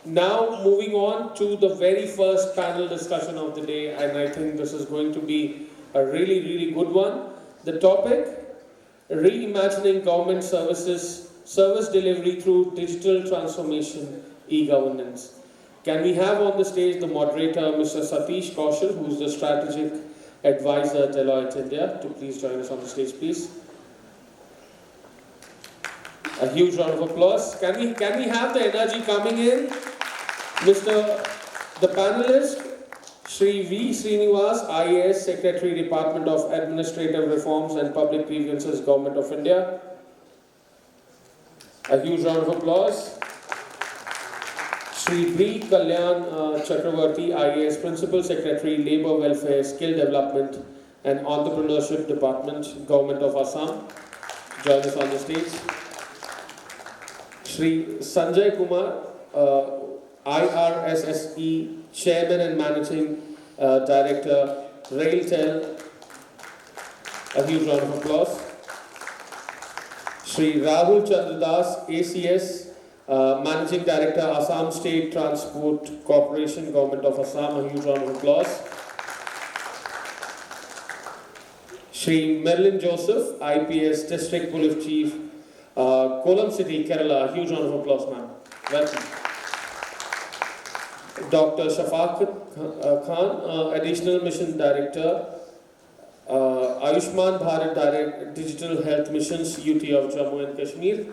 Now moving on to the very first panel discussion of the day, and I think this is going to be a really, really good one. The topic, reimagining government services, service delivery through digital transformation, e-governance. Can we have on the stage the moderator, Mr. Satish Kaushal, who is the strategic advisor at Deloitte India, to please join us on the stage, please. A huge round of applause. Can we have the energy coming in? The panelist, Shri V. Srinivas, IAS Secretary, Department of Administrative Reforms and Public Grievances, Government of India. A huge round of applause. Shri B. Kalyan Chakravarthy, IAS Principal Secretary, Labour Welfare, Skill Development and Entrepreneurship Department, Government of Assam. Join us on the stage. Shri Sanjai Kumar, IRSSE Chairman and Managing Director, RAILTEL. A huge round of applause. Shri Rahul Chandra, ACS, Managing Director, Assam State Transport Corporation, Government of Assam. A huge round of applause. Shri Merin Joseph, IPS District Police Chief, Kollam City, Kerala. A huge round of applause, ma'am. Welcome. Dr. Shafqat Khan, Additional Mission Director, Ayushman Bharat Digital Health Missions, UT of Jammu and Kashmir.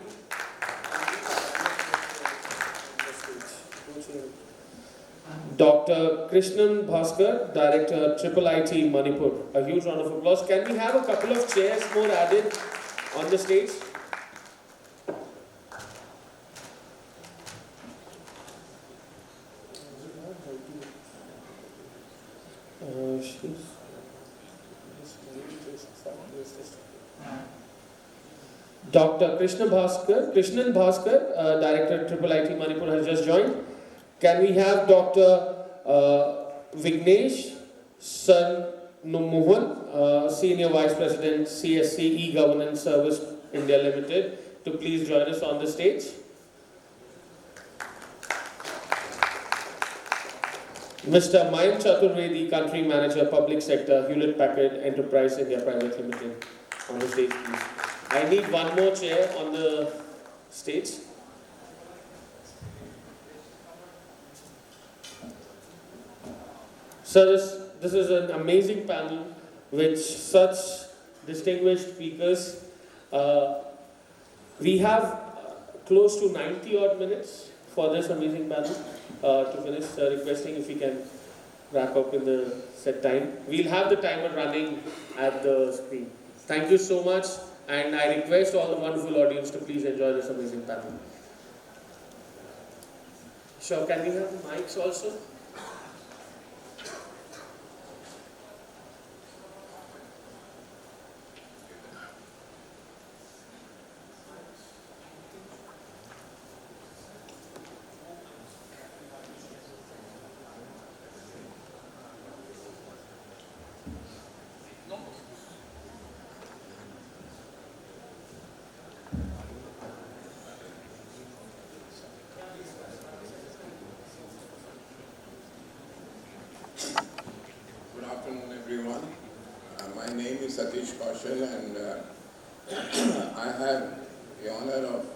Dr. Krishnan Baskar, Director, IIIT Manipur. A huge round of applause. Can we have a couple of chairs more added on the stage? Dr. Krishnan Baskar, Director, IIIT Manipur, has just joined. Can we have Dr. Vignesh Mohan, Senior Vice President, CSC eGovernance Service India Limited, to please join us on the stage? Mr. Mayim Chaturvedi, Country Manager, Public Sector, Hewlett Packard Enterprise India Private Limited, on the stage, please. I need one more chair on the stage. So this is an amazing panel with such distinguished speakers. We have close to 90 odd minutes for this amazing panel to finish. Requesting if we can wrap up in the set time. We'll have the timer running at the screen. Thank you so much, and I request all the wonderful audience to please enjoy this amazing panel. Sure, can we have the mics also? Satish Kaushal, and I have the honor of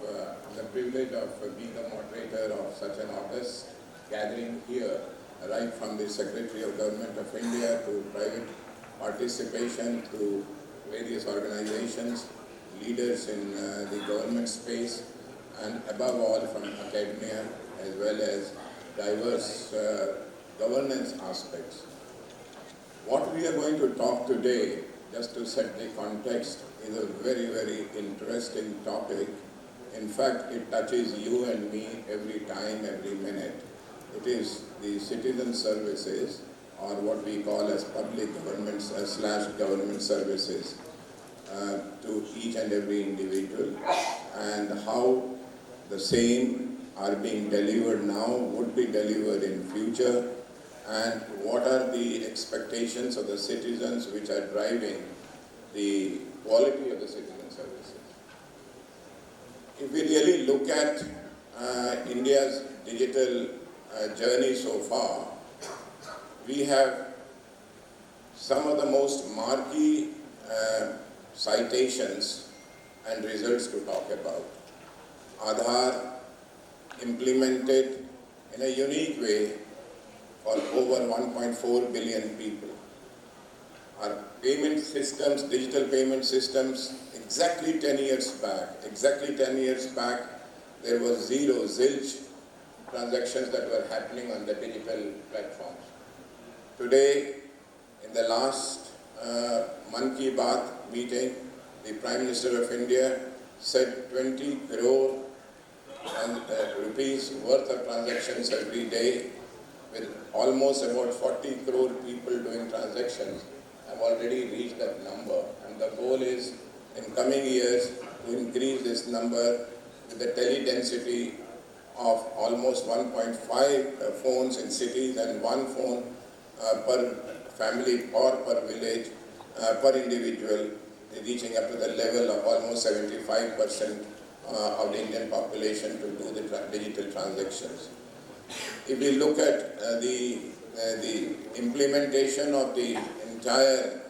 the privilege of being the moderator of such an august gathering here, right from the Secretary of Government of India to private participation to various organizations, leaders in the government space, and above all from academia as well as diverse governance aspects. What we are going to talk today, just to set the context, is a very, very interesting topic. In fact, it touches you and me every time, every minute. It is the citizen services, or what we call as public governments / government services to each and every individual, and how the same are being delivered now, would be delivered in future, and what are the expectations of the citizens which are driving the quality of the citizen services. If we really look at India's digital journey so far, we have some of the most marquee citations and results to talk about. Aadhaar implemented in a unique way for over 1.4 billion people. Our payment systems, digital payment systems, exactly 10 years back, there was zilch transactions that were happening on the digital platforms. Today, in the last Mann Ki Baat meeting, the Prime Minister of India said 20 crore rupees worth of transactions every day, with almost about 40 crore people doing transactions, have already reached that number. And the goal is, in coming years, to increase this number with the tele-density of almost 1.5 phones in cities and 1 phone per family or per village, per individual, reaching up to the level of almost 75% of the Indian population to do the digital transactions. If we look at the implementation of the entire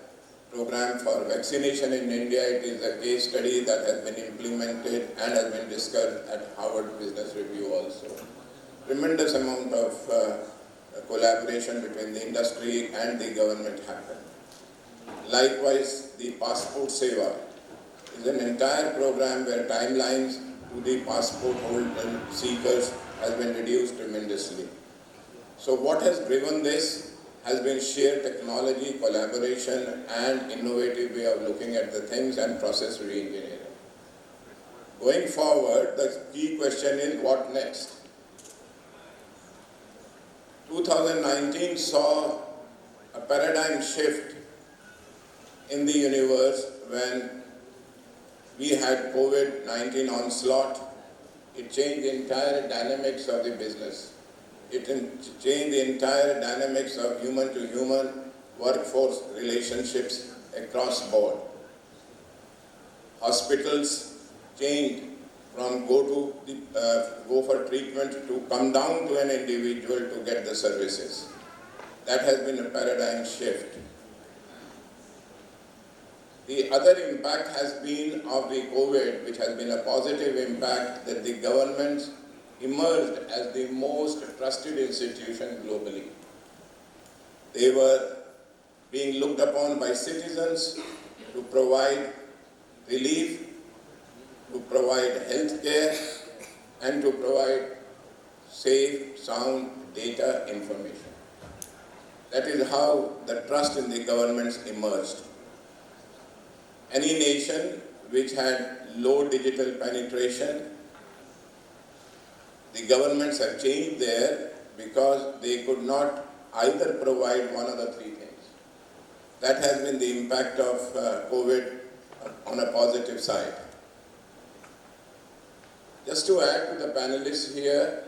program for vaccination in India, it is a case study that has been implemented and has been discussed at Harvard Business Review also. Tremendous amount of collaboration between the industry and the government happened. Likewise, the Passport Seva is an entire program where timelines to the passport holder seekers has been reduced tremendously. So what has driven this has been sheer technology, collaboration, and innovative way of looking at the things and process re-engineering. Going forward, the key question is what next? 2019 saw a paradigm shift in the universe when we had COVID-19 onslaught. It changed the entire dynamics of the business. It changed the entire dynamics of human-to-human workforce relationships across board. Hospitals changed from go for treatment to come down to an individual to get the services. That has been a paradigm shift. The other impact has been of the COVID, which has been a positive impact, that the governments emerged as the most trusted institution globally. They were being looked upon by citizens to provide relief, to provide health care, and to provide safe, sound data information. That is how the trust in the governments emerged. Any nation which had low digital penetration, the governments have changed there because they could not either provide one of the three things. That has been the impact of COVID on a positive side. Just to add to the panelists here,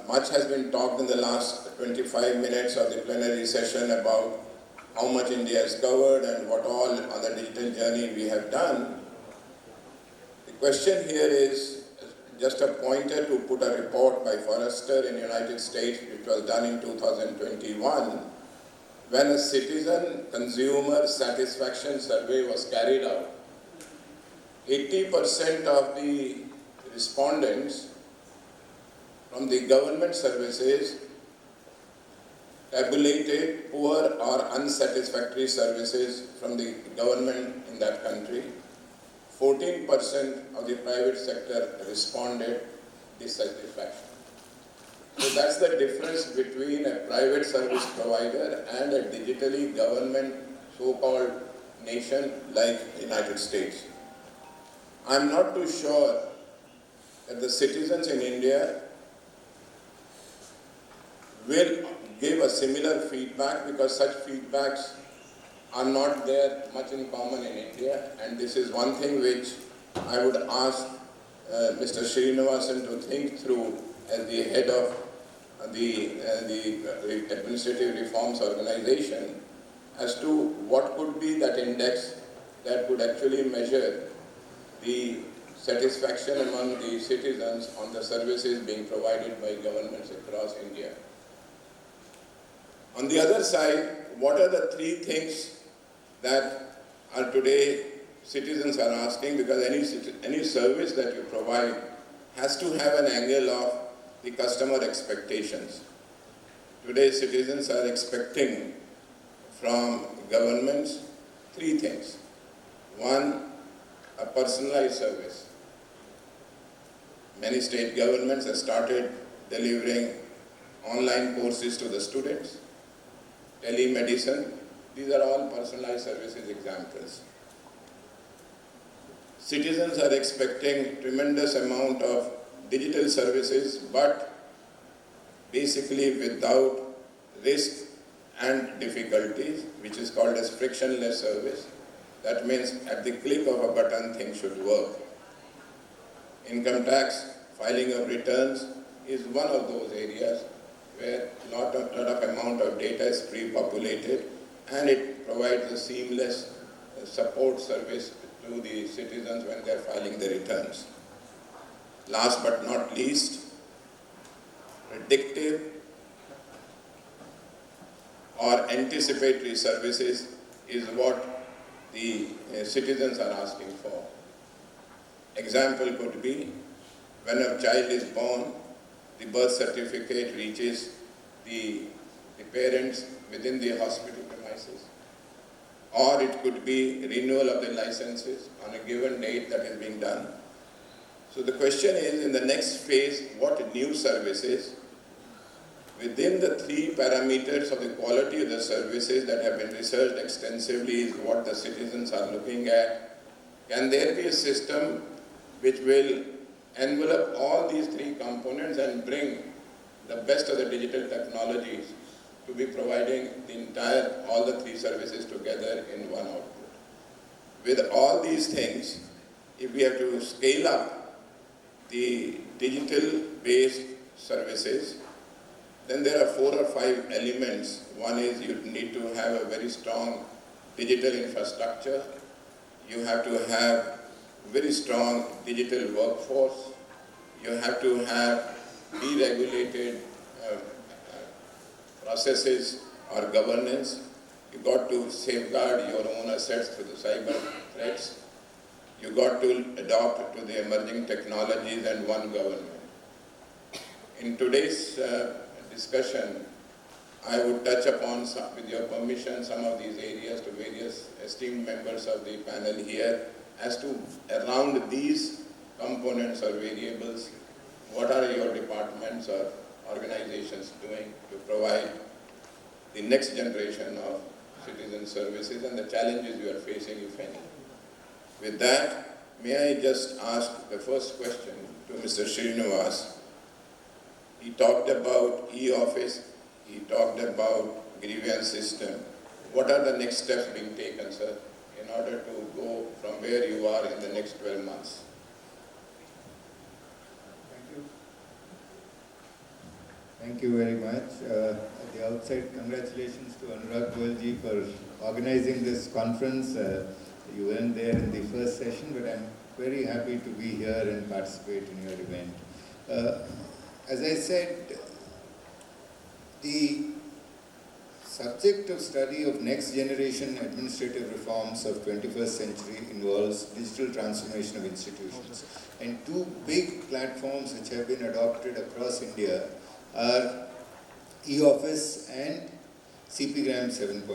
much has been talked in the last 25 minutes of the plenary session about how much India has covered and what all on the digital journey we have done. The question here is just a pointer to put a report by Forrester in the United States, which was done in 2021, when a citizen consumer satisfaction survey was carried out. 80% of the respondents from the government services tabulated poor or unsatisfactory services from the government in that country. 14% of the private sector responded dissatisfaction. So that's the difference between a private service provider and a digitally government so-called nation like the United States. I'm not too sure that the citizens in India will give a similar feedback, because such feedbacks are not there much in common in India, and this is one thing which I would ask Mr. Srinivas to think through as the head of the Administrative Reforms Organization, as to what could be that index that could actually measure the satisfaction among the citizens on the services being provided by governments across India. On the other side, what are the three things that are today citizens are asking, because any service that you provide has to have an angle of the customer expectations. Today citizens are expecting from governments three things. One, a personalized service. Many state governments have started delivering online courses to the students, telemedicine. These are all personalized services examples. Citizens are expecting tremendous amount of digital services, but basically without risk and difficulties, which is called as frictionless service. That means at the click of a button, things should work. Income tax, filing of returns is one of those areas where lot of amount of data is pre-populated, and it provides a seamless support service to the citizens when they are filing the returns. Last but not least, predictive or anticipatory services is what the citizens are asking for. Example could be, when a child is born, the birth certificate reaches the parents within the hospital premises. Or it could be renewal of the licenses on a given date that is being done. So the question is, in the next phase, what new services within the three parameters of the quality of the services that have been researched extensively is what the citizens are looking at. Can there be a system which will envelop all these three components and bring the best of the digital technologies to be providing all the three services together in one output? With all these things, if we have to scale up the digital-based services, then there are 4 or 5 elements. One is you need to have a very strong digital infrastructure. You have to have very strong digital workforce. You have to have deregulated processes or governance. You got to safeguard your own assets through the cyber threats. You got to adopt to the emerging technologies and one government. In today's discussion, I would touch upon, with your permission, some of these areas to various esteemed members of the panel here as to around these components or variables, what are your departments or organizations doing to provide the next generation of citizen services and the challenges you are facing, if any. With that, may I just ask the first question to Mr. Srinivas. He talked about e-office, he talked about grievance system. What are the next steps being taken, sir, in order to go from where you are in the next 12 months? Thank you very much. At the outset, congratulations to Anurag Goelji for organizing this conference. You weren't there in the first session, but I'm very happy to be here and participate in your event. As I said, the subject of study of next generation administrative reforms of 21st century involves digital transformation of institutions. And two big platforms which have been adopted across India are e-office and CPGram 7.0.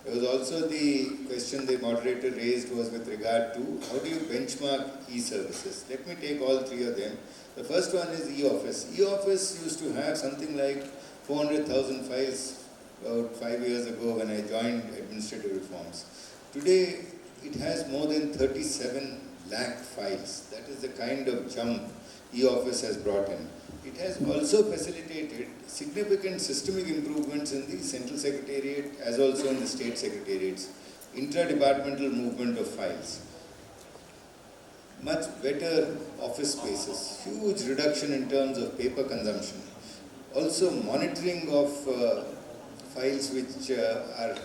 There was also the question the moderator raised was with regard to how do you benchmark e-services. Let me take all three of them. The first one is e-office. E-office used to have something like 400,000 files about 5 years ago when I joined administrative reforms. Today, it has more than 37 lakh files. That is the kind of jump e-office has brought in. It has also facilitated significant systemic improvements in the central secretariat as also in the state secretariats, intra-departmental movement of files, much better office spaces, huge reduction in terms of paper consumption, also monitoring of files which are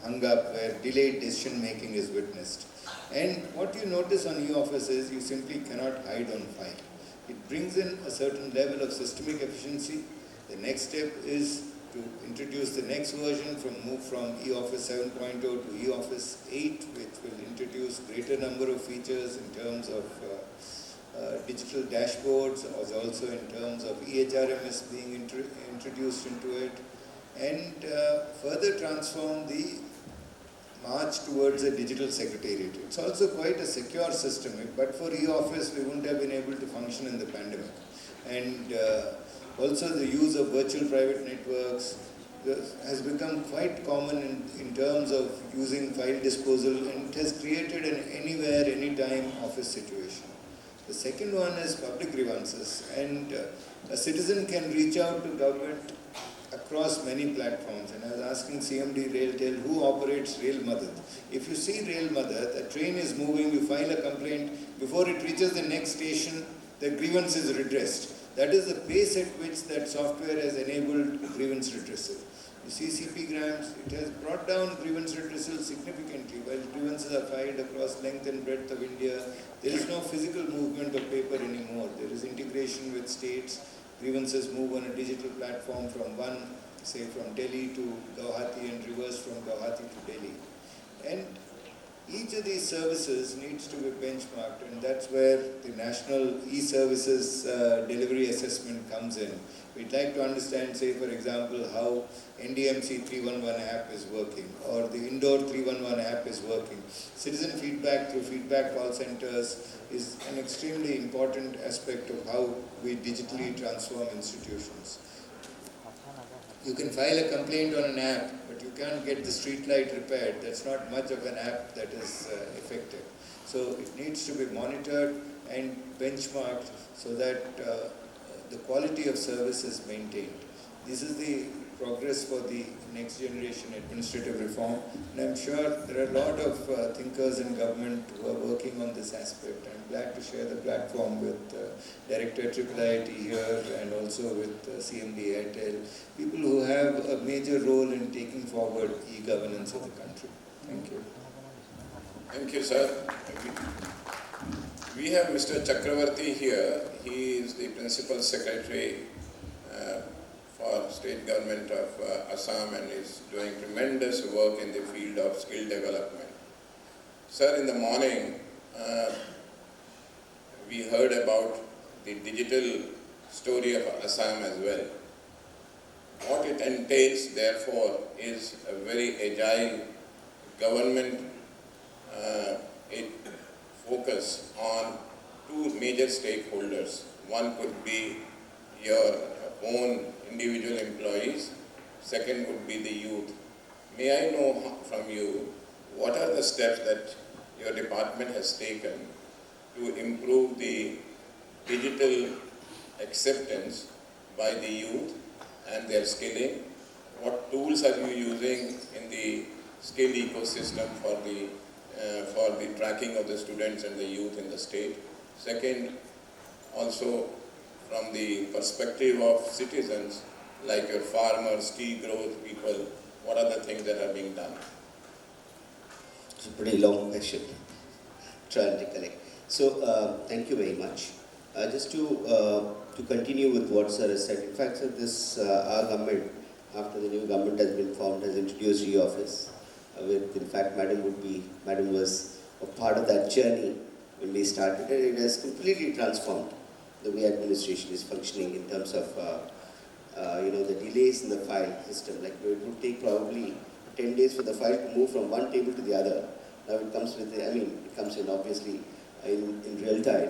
hung up where delayed decision making is witnessed. And what you notice on e-office is you simply cannot hide on file. It brings in a certain level of systemic efficiency. The next step is to introduce the next version, move from e-office 7.0 to e-office 8, which will introduce greater number of features in terms of digital dashboards, as also in terms of EHRMS being introduced into it, and further transform the march towards a digital secretariat. It's also quite a secure system, but for e-office we wouldn't have been able to function in the pandemic. And also the use of virtual private networks has become quite common in terms of using file disposal, and it has created an anywhere, anytime office situation. The second one is public grievances, and a citizen can reach out to government across many platforms. And I was asking CMD RAILTEL who operates Rail Madad. If you see Rail Madad, a train is moving, you file a complaint, before it reaches the next station, the grievance is redressed. That is the pace at which that software has enabled grievance redressal. You see CPgrams, it has brought down grievance redressal significantly. While grievances are filed across length and breadth of India, there is no physical movement of paper anymore. There is integration with states. Grievances move on a digital platform from Delhi to Guwahati and reverse from Guwahati to Delhi. And each of these services needs to be benchmarked, and that's where the National E-Services Delivery Assessment comes in. We'd like to understand, say for example, how NDMC 311 app is working, or the Indoor 311 app is working. Citizen feedback through feedback call centers is an extremely important aspect of how we digitally transform institutions. You can file a complaint on an app, but you can't get the street light repaired. That's not much of an app that is effective. So it needs to be monitored and benchmarked so that the quality of service is maintained. This is the progress for the next generation administrative reform, and I'm sure there are a lot of thinkers in government who are working on this aspect. I'm glad to share the platform with Director IIIT here and also with CMD RAILTEL, people who have a major role in taking forward e-governance of the country. Thank you. Thank you, sir. We have Mr. Chakravarthy here. He is the Principal Secretary for State Government of Assam and is doing tremendous work in the field of skill development. Sir, in the morning, we heard about the digital story of Assam as well. What it entails, therefore, is a very agile government focus on two major stakeholders. One could be your own individual employees, second would be the youth. May I know from you, what are the steps that your department has taken to improve the digital acceptance by the youth and their skilling? What tools are you using in the skill ecosystem for the tracking of the students and the youth in the state? Second, also from the perspective of citizens, like your farmers, tea growth people, what are the things that are being done? It's a pretty long question. Try and recollect. So, thank you very much. Just to continue with what Sir has said, in fact, sir, this our government, after the new government has been formed, has introduced e-office. With, in fact, Madam was a part of that journey when we started, and it has completely transformed the way administration is functioning in terms of the delays in the file system. Like it would take probably 10 days for the file to move from one table to the other. Now it comes with it comes in obviously in real time,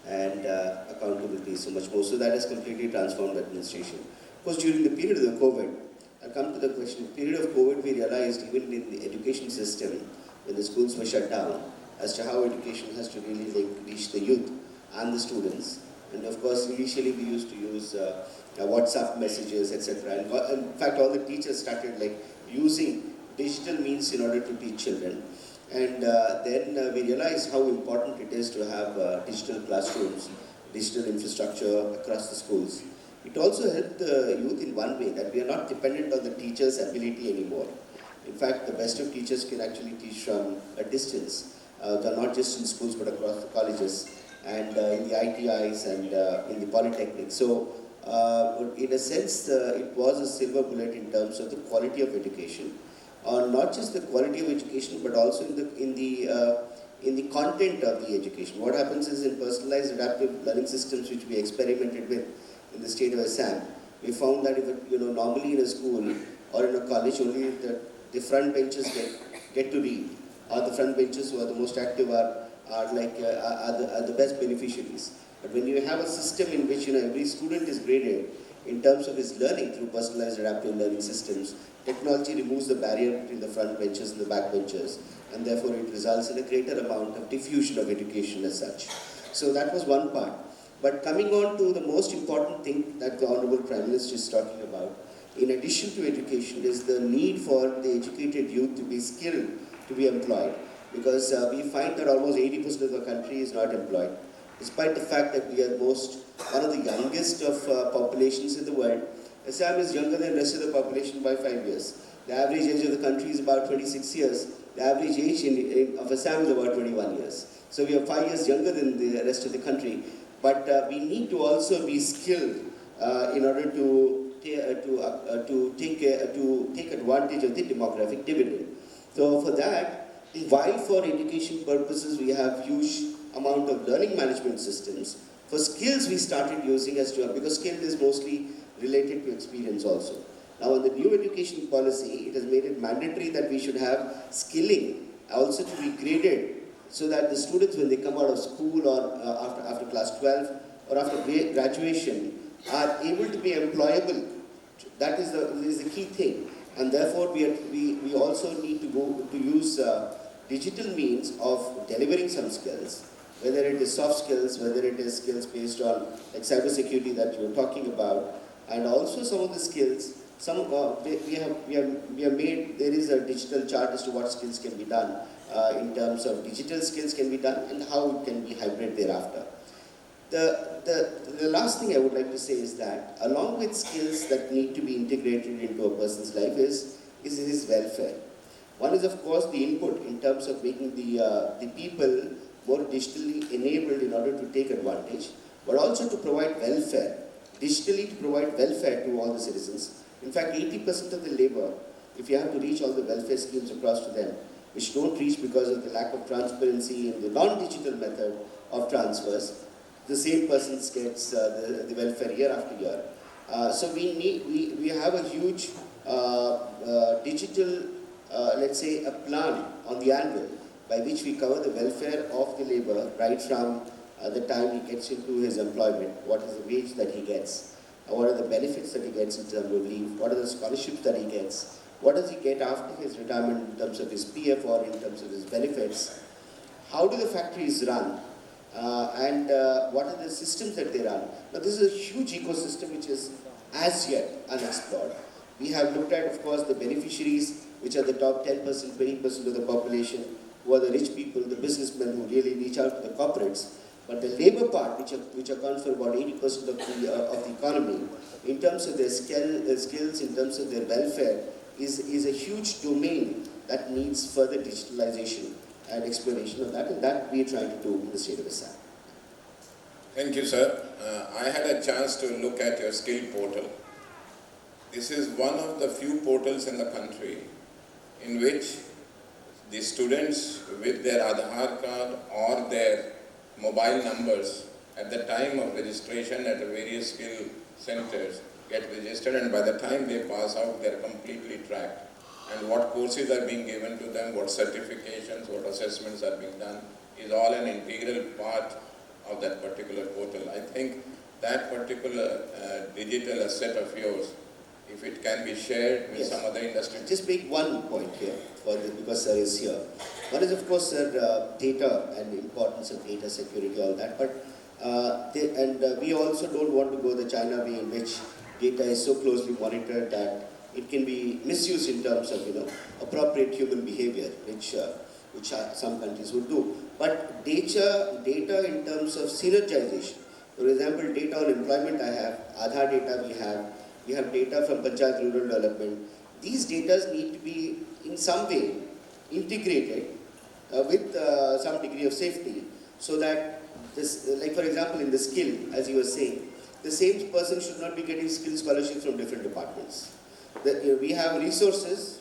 and accountability so much more. So that has completely transformed administration. Of course, during the period of the COVID, I'll come to the question. Period of COVID, we realized even in the education system, when the schools were shut down, as to how education has to really reach the youth and the students. And of course, initially we used to use WhatsApp messages, etc. And in fact, all the teachers started using digital means in order to teach children. And then we realized how important it is to have digital classrooms, digital infrastructure across the schools. It also helped the youth in one way, that we are not dependent on the teacher's ability anymore. In fact, the best of teachers can actually teach from a distance. They're not just in schools but across the colleges and in the ITIs and in the polytechnics. So, in a sense, it was a silver bullet in terms of the quality of education. Not just the quality of education, but also in the content of the education. What happens is in personalized adaptive learning systems, which we experimented with in the state of Assam, we found that if normally in a school or in a college, only the front benches get to read, or the front benches who are the most active are the best beneficiaries. But when you have a system in which every student is graded in terms of his learning through personalized adaptive learning systems, technology removes the barrier between the front benches and the back benches, and therefore it results in a greater amount of diffusion of education as such. So that was one part. But coming on to the most important thing that the Honorable Prime Minister is talking about, in addition to education, is the need for the educated youth to be skilled, to be employed. Because we find that almost 80% of the country is not employed. Despite the fact that we are one of the youngest of populations in the world, Assam is younger than the rest of the population by 5 years. The average age of the country is about 26 years. The average age of Assam is about 21 years. So we are 5 years younger than the rest of the country. But we need to also be skilled in order to take advantage of the demographic dividend. So for that, while for education purposes we have huge amount of learning management systems, for skills we started using because skill is mostly related to experience also. Now in the new education policy, it has made it mandatory that we should have skilling also to be graded, so that the students, when they come out of school or after class 12 or after graduation, are able to be employable. That is the key thing. And therefore, we also need to use digital means of delivering some skills, whether it is soft skills, whether it is skills based on like cybersecurity that you were talking about, and also some of the skills. We have made, there is a digital chart as to what skills can be done in terms of digital skills can be done and how it can be hybrid thereafter. The last thing I would like to say is that along with skills that need to be integrated into a person's life is his welfare. One is of course the input in terms of making the people more digitally enabled in order to take advantage, but also to provide welfare, digitally to provide welfare to all the citizens. In fact, 80% of the labor, if you have to reach all the welfare schemes across to them, which don't reach because of the lack of transparency in the non-digital method of transfers, the same person gets the welfare year after year. So we have a huge digital, let's say, a plan on the anvil by which we cover the welfare of the labor right from the time he gets into his employment, what is the wage that he gets, what are the benefits that he gets in terms of leave, what are the scholarships that he gets, what does he get after his retirement in terms of his PF or in terms of his benefits, how do the factories run, and what are the systems that they run. Now this is a huge ecosystem which is as yet unexplored. We have looked at, of course, the beneficiaries, which are the top 10%, 20% of the population, who are the rich people, the businessmen who really reach out to the corporates. But the labor part, which accounts for about 80% of the economy, in terms of their skills, in terms of their welfare, is a huge domain that needs further digitalization and exploration of that, and that we are trying to do in the state of Assam. Thank you, sir. I had a chance to look at your skill portal. This is one of the few portals in the country in which the students with their Aadhaar card or their mobile numbers at the time of registration at the various skill centers get registered, and by the time they pass out, they are completely tracked. And what courses are being given to them, what certifications, what assessments are being done is all an integral part of that particular portal. I think that particular digital asset of yours, if it can be shared with some other industry. Just make one point here, because sir is here. One is, of course, sir, data and the importance of data security, all that. But we also don't want to go the China way in which data is so closely monitored that it can be misused in terms of appropriate human behavior, which some countries would do. But data in terms of synergization, For example, data on employment I have, Aadhaar data we have data from Panchayat Rural Development. These data need to be in some way integrated with some degree of safety, so that this, like for example in the skill, as you were saying, the same person should not be getting skill scholarships from different departments. We have resources,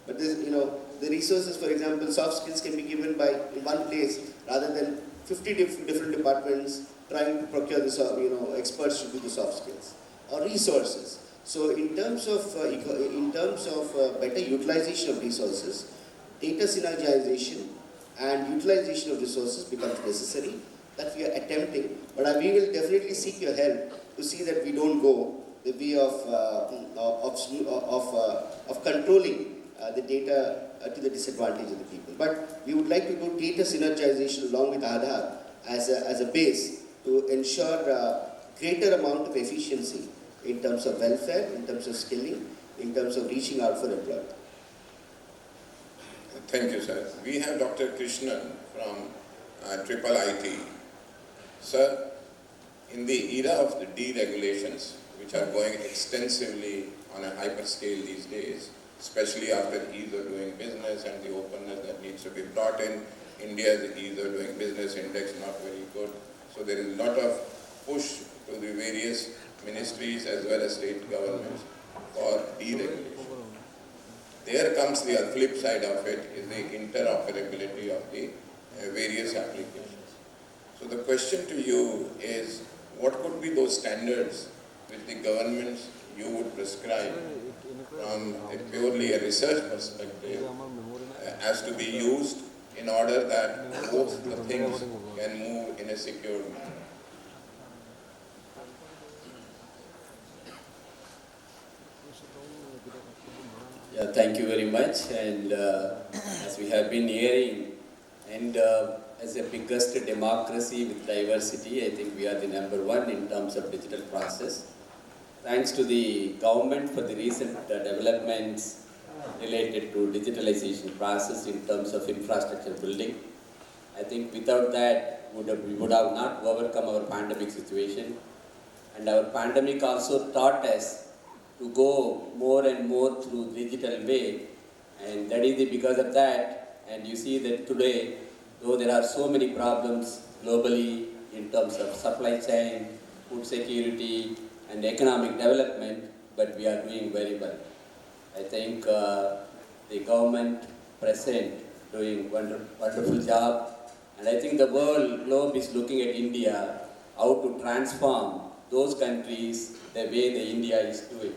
but the resources, for example, soft skills can be given by in one place rather than 50 different departments trying to procure the experts to do the soft skills or resources. So in terms of better utilization of resources, data synergization and utilization of resources becomes necessary. That we are attempting, but we will definitely seek your help to see that we don't go the way of controlling the data to the disadvantage of the people. But we would like to do data synergization along with Aadhaar as a base to ensure greater amount of efficiency in terms of welfare, in terms of skilling, in terms of reaching out for employment. Thank you, sir. We have Dr. Krishnan from IIIT. Sir, in the era of the deregulations, which are going extensively on a hyper scale these days, especially after ease of doing business and the openness that needs to be brought in, India's ease of doing business index not very good. So there is a lot of push to the various ministries as well as state governments for deregulation. There comes the flip side of it, is the interoperability of the various applications. So the question to you is, what could be those standards which the governments you would prescribe from a purely a research perspective as to be used in order that both the things can move in a secure manner? Yeah, thank you very much. And as we have been hearing, and as the biggest democracy with diversity, I think we are the #1 in terms of digital process. Thanks to the government for the recent developments related to digitalization process in terms of infrastructure building. I think without that, we would have not overcome our pandemic situation. And our pandemic also taught us to go more and more through digital way. And that is because of that. And you see that today, though there are so many problems globally in terms of supply chain, food security, and economic development, but we are doing very well. I think the government present doing wonderful job, and I think the globe is looking at India, how to transform those countries the way the India is doing.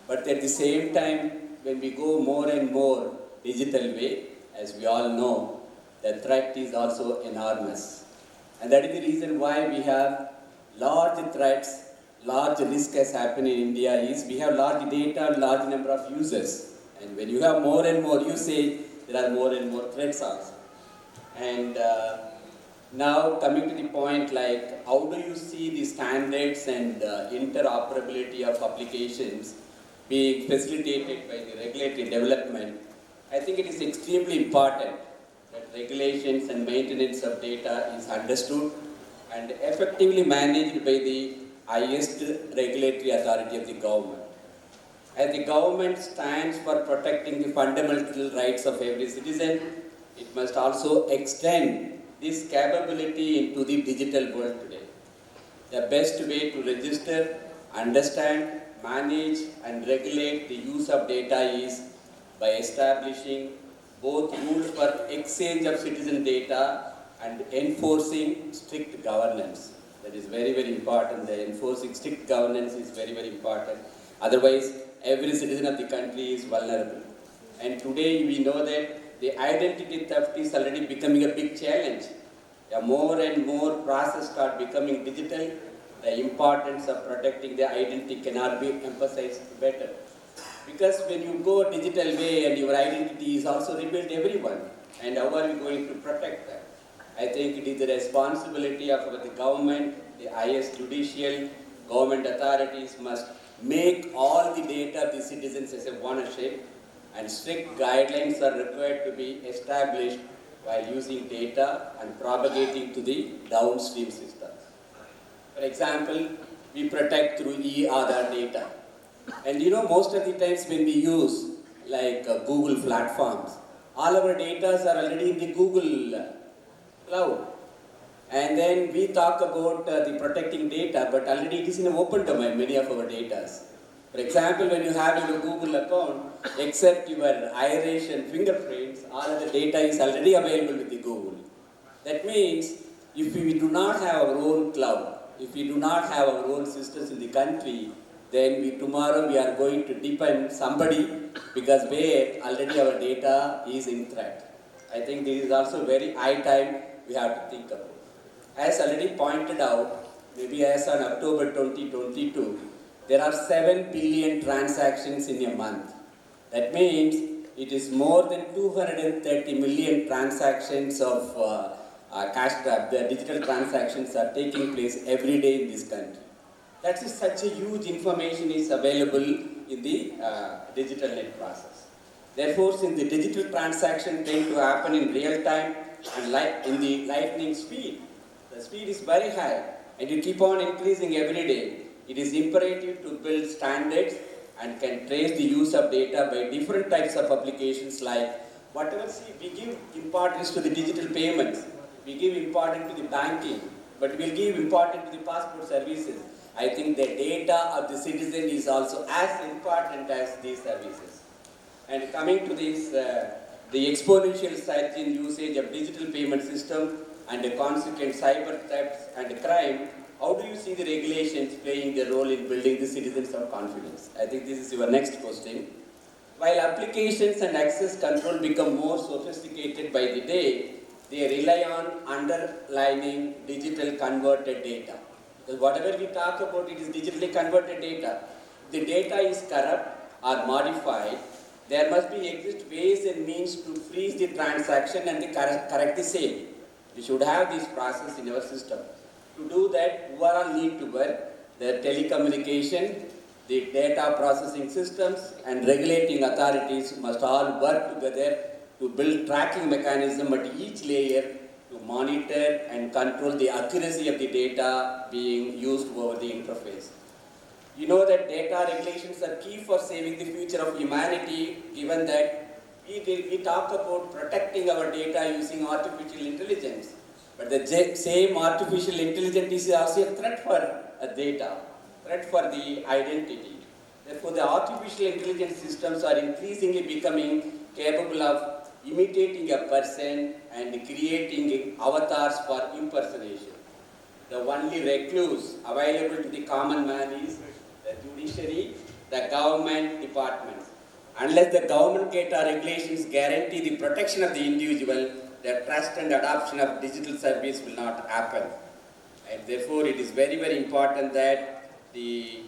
But at the same time, when we go more and more digital way, as we all know, the threat is also enormous. And that is the reason why we have large threats, large risk has happened in India is we have large data, large number of users. And when you have more and more usage, there are more and more threats also. And now coming to the point, like how do you see the standards and interoperability of applications being facilitated by the regulatory development? I think it is extremely important that regulations and maintenance of data is understood and effectively managed by the highest regulatory authority of the government. As the government stands for protecting the fundamental rights of every citizen, it must also extend this capability into the digital world today. The best way to register, understand, manage and regulate the use of data is by establishing both rules for exchange of citizen data and enforcing strict governance. That is very, very important. The enforcing strict governance is very, very important. Otherwise, every citizen of the country is vulnerable. And today we know that the identity theft is already becoming a big challenge. The more and more processes start becoming digital, the importance of protecting the identity cannot be emphasized better. Because when you go digital way and your identity is also rebuilt everyone, and how are you going to protect that? I think it is the responsibility of the government, the highest judicial government authorities must make all the data of the citizens as a ownership, and strict guidelines are required to be established while using data and propagating to the downstream systems. For example, we protect through e-Aadhaar data. And most of the times when we use like Google platforms, all our data are already in the Google cloud. And then we talk about the protecting data, but already it is in an open domain, many of our data. For example, when you have your Google account, except your iris and fingerprints, all of the data is already available with the Google. That means if we do not have our own cloud, if we do not have our own systems in the country, then tomorrow we are going to depend somebody because where already our data is in threat. I think this is also very high time we have to think about. As already pointed out, maybe as on October 2022, there are 7 billion transactions in a month. That means it is more than 230 million transactions of cash trap. The digital transactions are taking place every day in this country. That is such a huge information is available in the digital net process. Therefore, since the digital transaction tend to happen in real time and in the lightning speed, the speed is very high and you keep on increasing every day. It is imperative to build standards and can trace the use of data by different types of applications like whatever. See, we give importance to the digital payments, we give importance to the banking, but we will give importance to the passport services. I think the data of the citizen is also as important as these services. And coming to this, the exponential surge in usage of digital payment system and the consequent cyber thefts and crime, how do you see the regulations playing the role in building the citizens of confidence? I think this is your next question. While applications and access control become more sophisticated by the day, they rely on underlying digital converted data. Because whatever we talk about, it is digitally converted data. If the data is corrupt or modified, there must be exist ways and means to freeze the transaction and correct the same. We should have this process in our system. To do that, who are all need to work? The telecommunication, the data processing systems, and regulating authorities must all work together to build tracking mechanism at each layer to monitor and control the accuracy of the data being used over the interface. You know that data regulations are key for saving the future of humanity, given that we talk about protecting our data using artificial intelligence. But the same artificial intelligence is also a threat for data, threat for the identity. Therefore, the artificial intelligence systems are increasingly becoming capable of imitating a person and creating avatars for impersonation. The only recluse available to the common man is the judiciary, the government departments. Unless the government data regulations guarantee the protection of the individual, the trust and adoption of digital service will not happen. And therefore, it is very, very important that the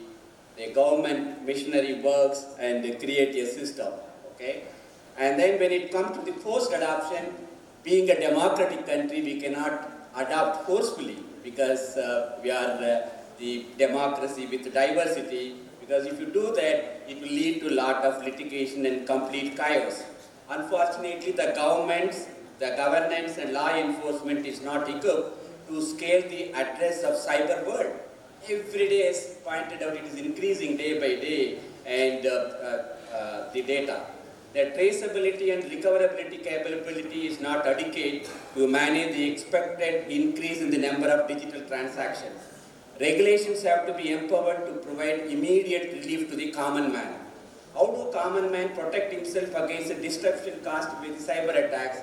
government machinery works and they create a system. Okay? And then when it comes to the forced adoption, being a democratic country, we cannot adopt forcefully because we are the democracy with diversity. Because if you do that, it will lead to a lot of litigation and complete chaos. Unfortunately, the governments, the governance and law enforcement is not equipped to scale the address of cyber world. Every day, as pointed out, it is increasing day by day, and the data. The traceability and recoverability capability is not adequate to manage the expected increase in the number of digital transactions. Regulations have to be empowered to provide immediate relief to the common man. How do common man protect himself against the disruption caused by the cyber attacks?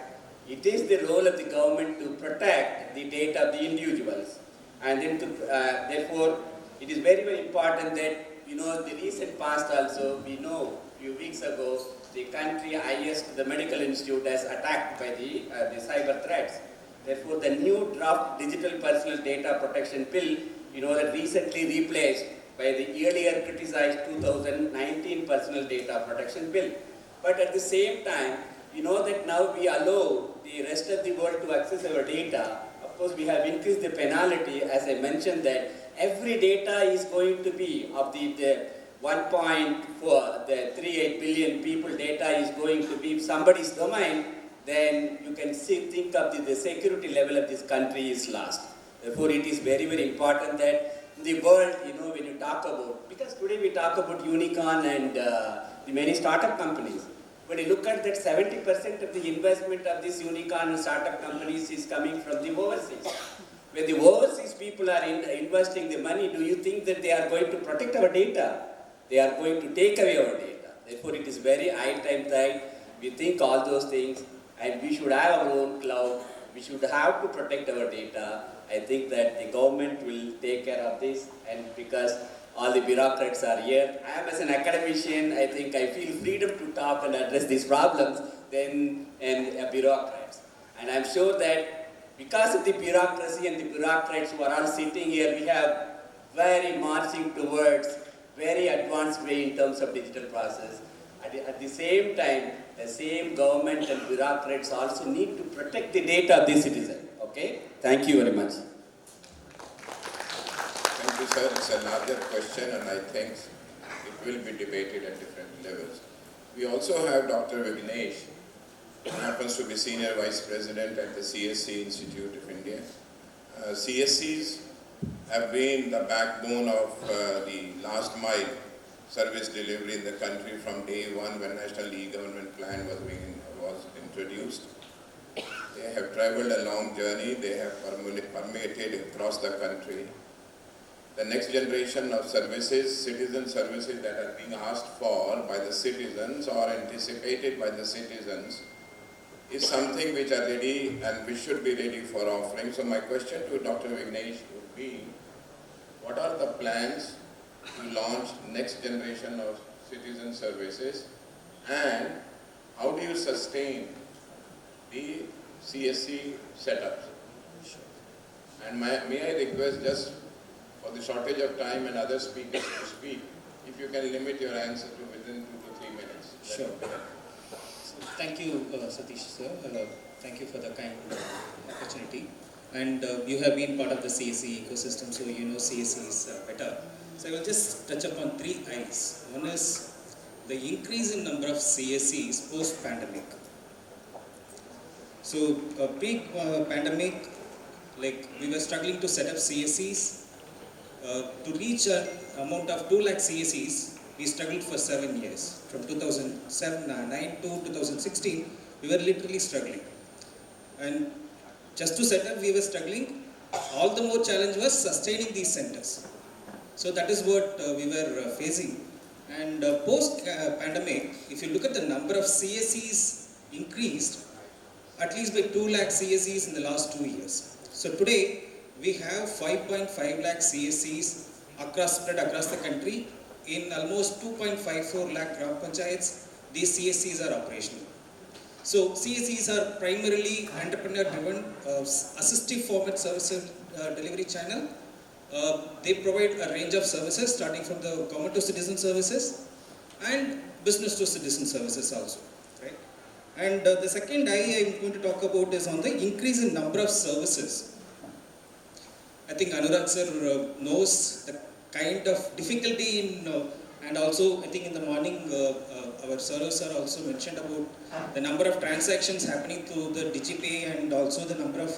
It is the role of the government to protect the data of the individuals. And then therefore, it is very, very important that, the recent past also, we know a few weeks ago, the country IISSE, the medical institute, has attacked by the cyber threats. Therefore, the new draft digital personal data protection bill, that recently replaced by the earlier criticized 2019 personal data protection bill. But at the same time, that now we allow the rest of the world to access our data. Of course, we have increased the penalty, as I mentioned, that every data is going to be of the 1.4, the 38 billion people data is going to be somebody's domain, then you can think of the security level of this country is lost. Therefore, it is very, very important that the world, when you talk about, because today we talk about unicorn and the many startup companies. When you look at that, 70% of the investment of these unicorn and startup companies is coming from the overseas. When the overseas people are investing the money, do you think that they are going to protect our data? They are going to take away our data. Therefore, it is very high time that we think all those things, and we should have our own cloud. We should have to protect our data. I think that the government will take care of this, and because all the bureaucrats are here, I am as an academician, I think I feel freedom to talk and address these problems than bureaucrats. And I'm sure that because of the bureaucracy and the bureaucrats who are all sitting here, we have very marching towards very advanced way in terms of digital process. At the same time, the same government and bureaucrats also need to protect the data of the citizen. Okay? Thank you very much. Thank you, sir. It's a larger question, and I think it will be debated at different levels. We also have Dr. Vignesh, who happens to be Senior Vice President at the CSC Institute of India. CSCs have been the backbone of the last mile service delivery in the country from day one when National eGovernment Plan was introduced. They have traveled a long journey. They have permeated across the country. The next generation of services, citizen services that are being asked for by the citizens or anticipated by the citizens, is something which are ready and we should be ready for offering. So my question to Dr. Vignesh would be, what are the plans to launch next generation of citizen services, and how do you sustain the CSC setups? And may I request, just for the shortage of time and other speakers to speak, if you can limit your answer to within 2 to 3 minutes. Sure. Thank you, Satish sir. Thank you for the kind opportunity. And you have been part of the CSC ecosystem, so you know CSC is better. So I will just touch upon 3 I's. One is the increase in number of CSCs post-pandemic. So pre-pandemic, like we were struggling to set up CSCs. To reach an amount of 2 lakh CSCs, we struggled for 7 years. From 2009 to 2016, we were literally struggling. And just to set up, we were struggling. All the more challenge was sustaining these centers. So that is what we were facing. And post-pandemic, if you look at the number of CSCs increased, at least by 2 lakh CSCs in the last 2 years. So today, we have 5.5 lakh CSCs spread across the country. In almost 2.54 lakh gram panchayats, these CSCs are operational. So CSCs are primarily entrepreneur-driven, assistive format service delivery channel. They provide a range of services starting from the government to citizen services and business to citizen services also. Right? And the second I am going to talk about is on the increase in number of services. I think Anurag sir knows the kind of difficulty in, and also I think in the morning our sir also mentioned about the number of transactions happening through the DigiPay and also the number of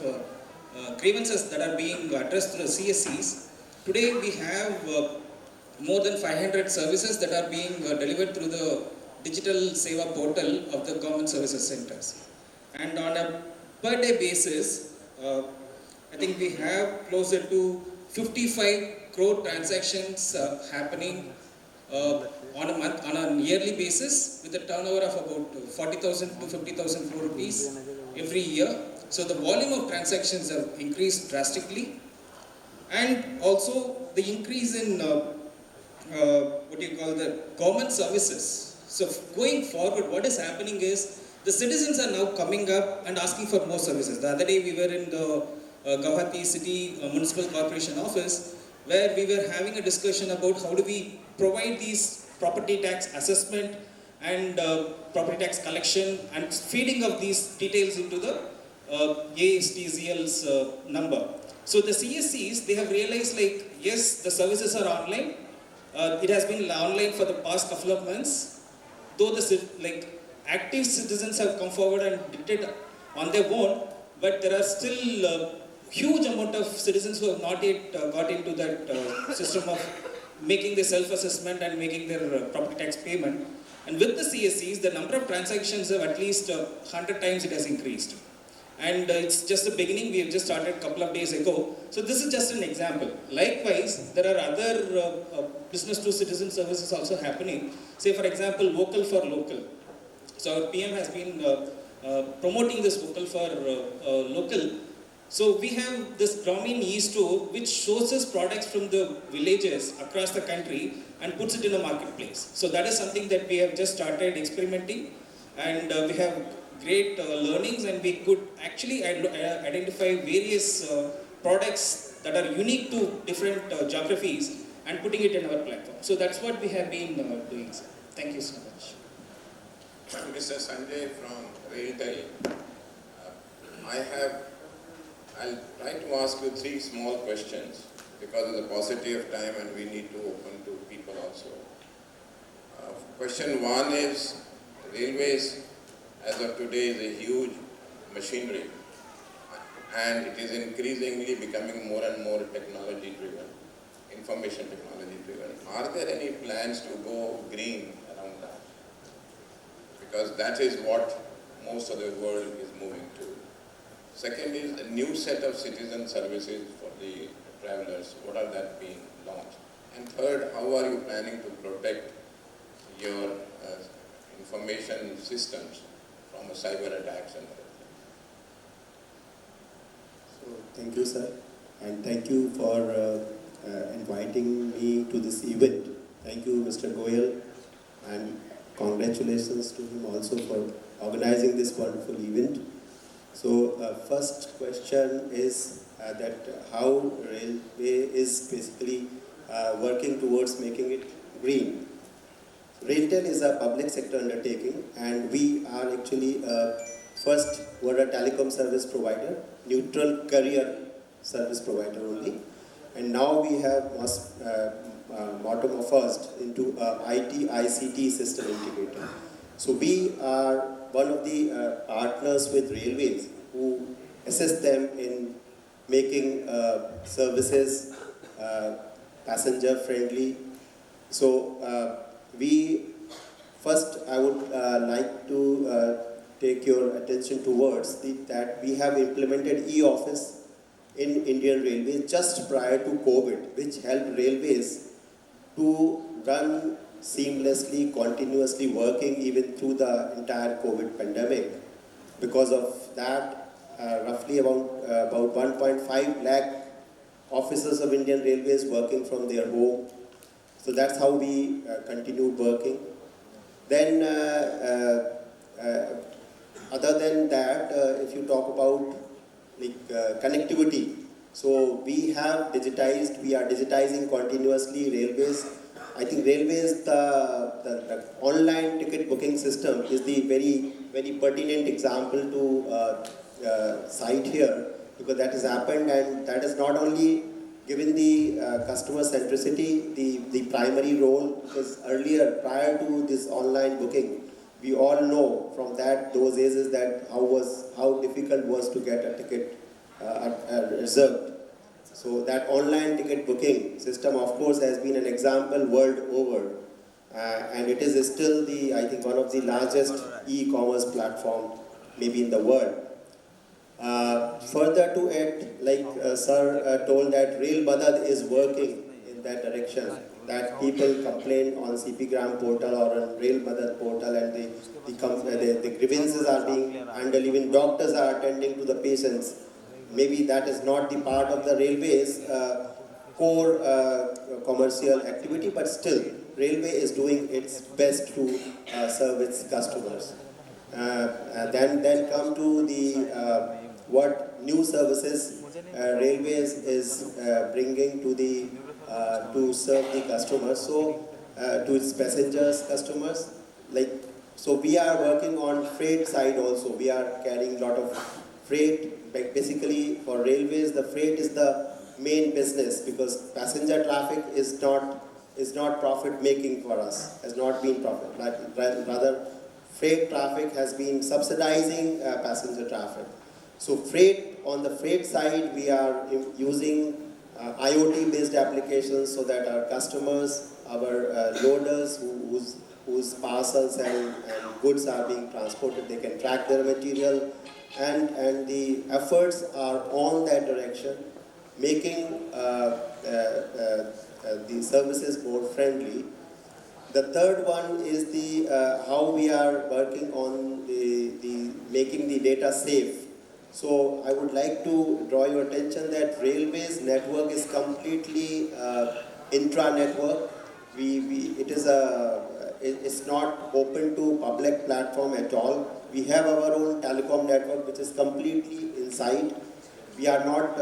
grievances that are being addressed through the CSCs. Today we have more than 500 services that are being delivered through the digital Seva portal of the government services centers. And on a per day basis, I think we have closer to 55 crore transactions happening on a yearly basis with a turnover of about 40,000 to 50,000 crore rupees every year. So the volume of transactions have increased drastically, and also the increase in the government services. So going forward, what is happening is the citizens are now coming up and asking for more services. The other day we were in the Guwahati City Municipal Corporation office, where we were having a discussion about how do we provide these property tax assessment and property tax collection and feeding of these details into the ASTZL's number. So the CSCs, they have realized, like, yes, the services are online. It has been online for the past couple of months. Though the active citizens have come forward and did it on their own, but there are still huge amount of citizens who have not yet got into that system of making the self-assessment and making their property tax payment. And with the CSCs, the number of transactions have at least 100 times it has increased. And it's just the beginning. We have just started a couple of days ago. So this is just an example. Likewise, there are other business to citizen services also happening. Say for example, vocal for local. So our PM has been promoting this vocal for local. So we have this Gramin e-store which sources products from the villages across the country and puts it in a marketplace. So that is something that we have just started experimenting, and we have great learnings, and we could actually identify various products that are unique to different geographies and putting it in our platform. So that's what we have been doing. Thank you so much. Mr. Sanjai from RAILTEL, I'll try to ask you 3 small questions because of the paucity of time, and we need to open to people also. Question 1 is, railways as of today is a huge machinery, and it is increasingly becoming more and more technology driven, information technology driven. Are there any plans to go green around that? Because that is what most of the world is moving to. Second is a new set of citizen services for the travelers. What are that being launched? And third, how are you planning to protect your information systems from a cyber attacks and other things? So thank you, sir, and thank you for inviting me to this event. Thank you, Mr. Goyal, and congratulations to him also for organizing this wonderful event. So first question is that how railway is basically working towards making it green. RAILTEL is a public sector undertaking, and we are actually first were a telecom service provider, neutral carrier service provider only, and now we have metamorphosed into IT ICT system integrator. So we are one of the partners with railways who assist them in making services passenger friendly. So I would like to take your attention towards that we have implemented e-office in Indian Railways just prior to COVID, which helped railways to run seamlessly, continuously working even through the entire COVID pandemic. Because of that, roughly about 1.5 lakh officers of Indian Railways working from their home. So that's how we continued working. Then, other than that, if you talk about connectivity, so we are digitizing continuously railways. I think railways, the online ticket booking system is the very, very pertinent example to cite here, because that has happened, and that has not only given the customer centricity the primary role, because earlier, prior to this online booking, we all know from those days is that how difficult was to get a ticket reserved. So that online ticket booking system, of course, has been an example world over, and it is still I think one of the largest e-commerce platform maybe in the world. Further to it, like Sir told that Rail Madad is working in that direction, that people complain on CP Gram portal or on Rail Madad portal, and the grievances are being handled, even doctors are attending to the patients. Maybe that is not the part of the railways core commercial activity, but still railway is doing its best to serve its customers. Then come to the what new services railways is bringing to serve the customers, so to its passengers, customers. So we are working on freight side also. We are carrying a lot of freight. Basically for railways, the freight is the main business, because passenger traffic is not profit making for us, has not been profit. Rather, freight traffic has been subsidizing passenger traffic. So on the freight side, we are using IoT-based applications so that our customers, our loaders whose parcels and goods are being transported, they can track their material, and the efforts are on that direction, making the services more friendly. The third one is how we are working on the making the data safe. So I would like to draw your attention that Railways network is completely intra-network. It's not open to public platform at all. We have our own telecom network which is completely inside. We are not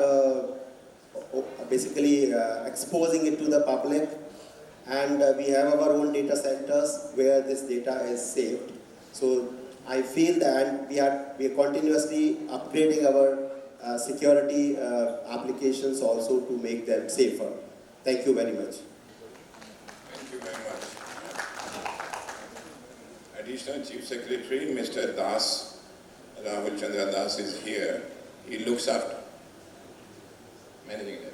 basically exposing it to the public, and we have our own data centers where this data is saved. So I feel that we are continuously upgrading our security applications also to make them safer. Thank you very much. Thank you very much. Additional Chief Secretary, Mr. Das, Rahul Chandra Das is here. He looks after managing that.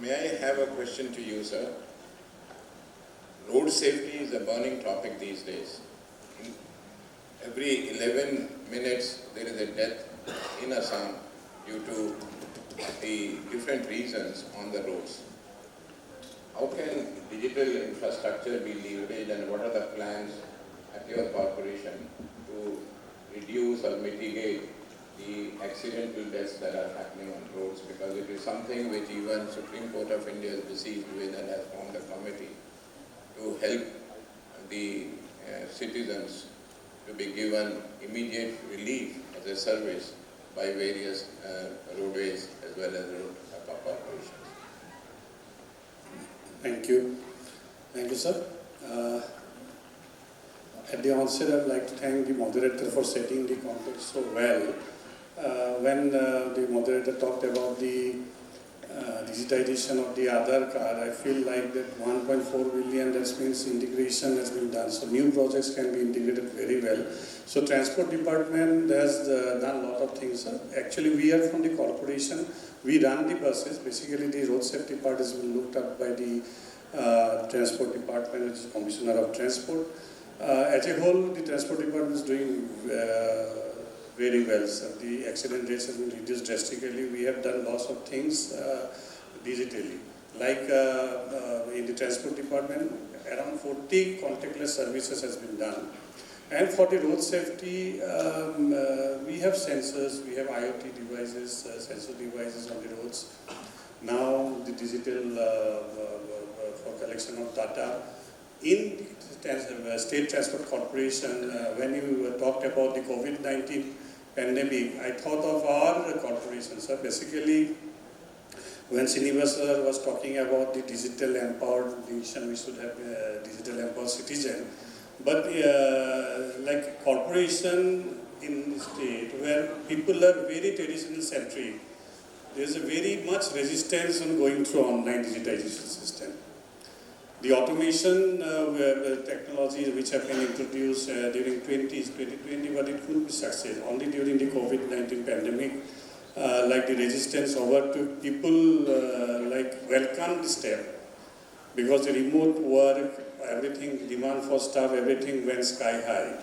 May I have a question to you, sir? Road safety is a burning topic these days. Every 11 minutes there is a death in Assam due to the different reasons on the roads. How can digital infrastructure be leveraged, and what are the plans at your corporation to reduce or mitigate the accidental deaths that are happening on roads? Because it is something which even Supreme Court of India is besieged with and has formed a committee to help the citizens to be given immediate relief as a service by various roadways as well as road corporations. Thank you. Thank you, sir. At the onset, I would like to thank the moderator for setting the context so well. When the moderator talked about the digitization of the Aadhaar card, I feel like that 1.4 billion, that means integration has been done. So new projects can be integrated very well. So Transport Department has done a lot of things. Actually, we are from the corporation. We run the buses. Basically, the road safety part has been looked up by the Transport Department, which is Commissioner of Transport. As a whole, the Transport Department is doing very well, sir. The accident rates have been reduced drastically. We have done lots of things digitally. Like in the Transport Department, around 40 contactless services has been done. And for the road safety, we have sensors, we have IoT devices, sensor devices on the roads. Now the digital for collection of data. In the State Transport Corporation, when you talked about the COVID-19 pandemic, I thought of our corporation, sir. Basically, when Srinivas was talking about the digital empowered nation, we should have a digital empowered citizen. But like corporation in the state where people are very traditional centric, there's a very much resistance on going through online digitization system. The automation technologies which have been introduced during 2020, but it couldn't be success. Only during the COVID-19 pandemic, like the resistance over to people like welcome the step, because the remote work, everything, demand for stuff, everything went sky high.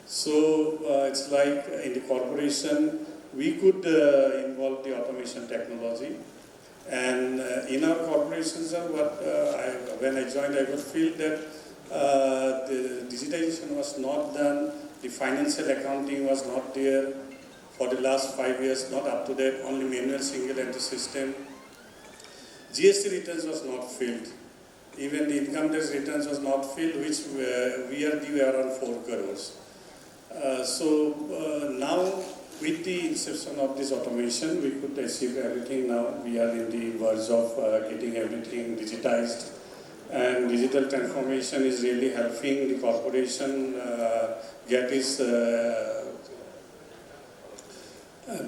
So it's like in the corporation, we could involve the automation technology. And in our corporations, when I joined, I could feel that the digitization was not done, the financial accounting was not there for the last 5 years, not up to date, only manual single entry system. GST returns was not filled. Even the income tax returns was not filled, which we are due around 4 crores. Now, with the inception of this automation, we could achieve everything now. We are in the verge of getting everything digitized. And digital transformation is really helping the corporation get its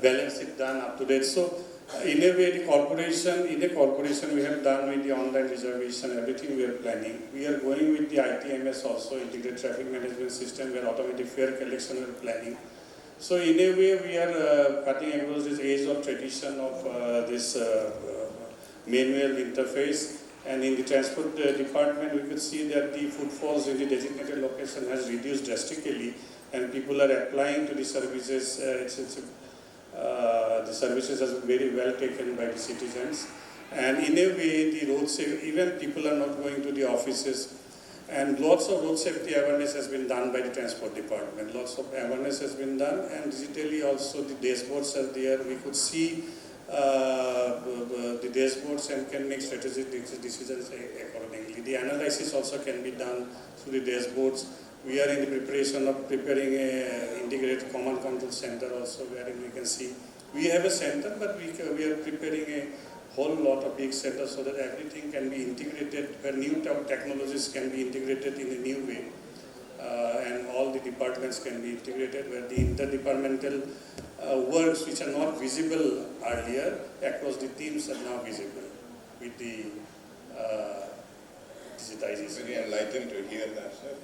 balance it done up to date. So In a way, in a corporation, we have done with the online reservation, everything we are planning. We are going with the ITMS also, Integrated Traffic Management System, where automatic fare collection we are planning. So in a way, we are cutting across this age of tradition of this manual interface. And in the transport department, we could see that the footfalls in the designated location has reduced drastically, and people are applying to the services. The services are very well taken by the citizens. And in a way, the road safety, even people are not going to the offices. And lots of road safety awareness has been done by the transport department. Lots of awareness has been done, and digitally also the dashboards are there. We could see the dashboards and can make strategic decisions accordingly. The analysis also can be done through the dashboards. We are in the preparation of preparing a integrated command control center also, wherein we can see. We have a center, but we are preparing a whole lot of big centers so that everything can be integrated, where new technologies can be integrated in a new way. And all the departments can be integrated, where the interdepartmental works which are not visible earlier across the teams are now visible with the digitization. Very enlightened to hear that, sir.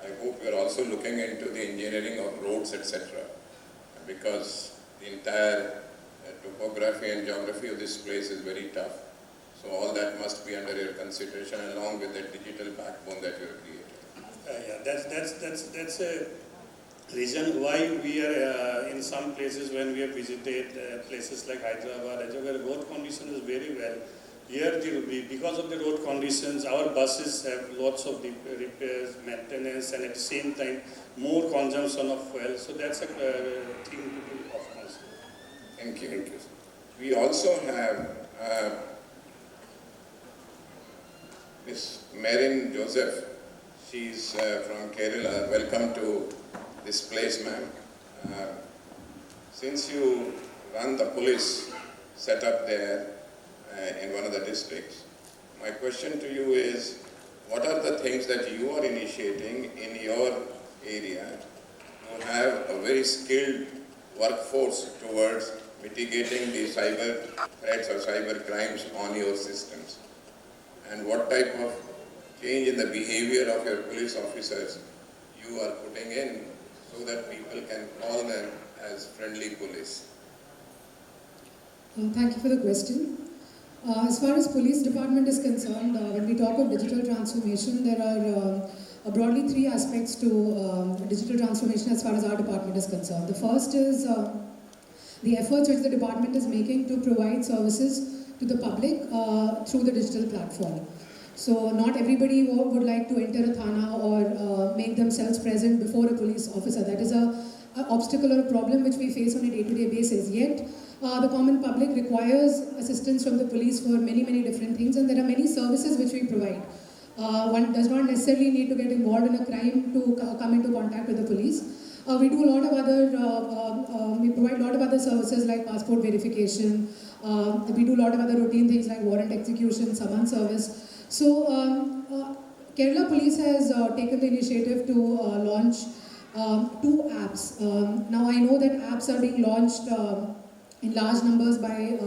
I hope you are also looking into the engineering of roads, etc. Because the entire topography and geography of this place is very tough. So all that must be under your consideration along with the digital backbone that you are creating. That's a reason why we are in some places when we have visited places like Hyderabad, where road condition is very well. Here, because of the road conditions, our buses have lots of repairs, maintenance, and at the same time, more consumption of fuel. So that's a thing to do, of course. Thank you. Thank you. We also have Miss Merin Joseph. She's from Kerala. Welcome to this place, ma'am. Since you run the police setup there in one of the districts, my question to you is, what are the things that you are initiating in your area to have a very skilled workforce towards mitigating the cyber threats or cyber crimes on your systems? And what type of change in the behavior of your police officers you are putting in so that people can call them as friendly police? Thank you for the question. As far as police department is concerned, when we talk of digital transformation, there are broadly three aspects to digital transformation as far as our department is concerned. The first is the efforts which the department is making to provide services to the public through the digital platform. So not everybody would like to enter a thana or make themselves present before a police officer. That is an obstacle or a problem which we face on a day-to-day basis. Yet, the common public requires assistance from the police for many, many different things, and there are many services which we provide. One does not necessarily need to get involved in a crime to come into contact with the police. We do a lot of other, we provide a lot of other services like passport verification. We do a lot of other routine things like warrant execution, summon service. So, Kerala Police has taken the initiative to launch 2 apps. Now I know that apps are being launched in large numbers by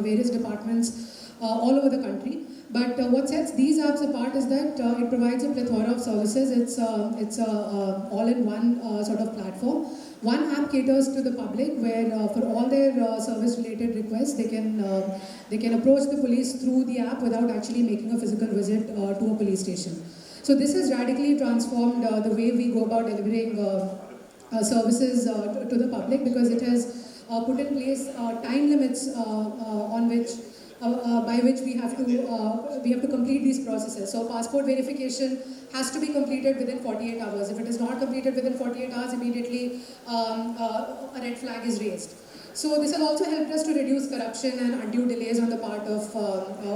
various departments all over the country. But what sets these apps apart is that it provides a plethora of services. It's a all-in-one sort of platform. One app caters to the public, where for all their service-related requests, they can approach the police through the app without actually making a physical visit to a police station. So this has radically transformed the way we go about delivering services to the public, because it has put in place time limits on which by which we have to complete these processes. So passport verification has to be completed within 48 hours. If it is not completed within 48 hours, immediately a red flag is raised. So this has also helped us to reduce corruption and undue delays on the part of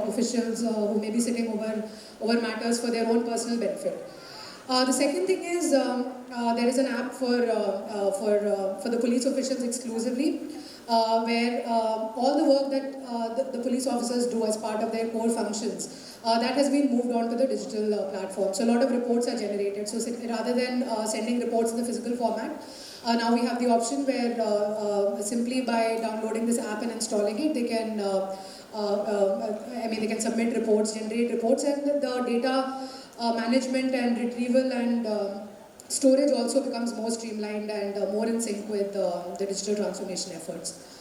officials who may be sitting over matters for their own personal benefit. The second thing is there is an app for the police officials exclusively, where all the work that the police officers do as part of their core functions, that has been moved on to the digital platform. So a lot of reports are generated. So rather than sending reports in the physical format, Now we have the option where simply by downloading this app and installing it, they can they can submit reports, generate reports, and the data management and retrieval and storage also becomes more streamlined and more in sync with the digital transformation efforts.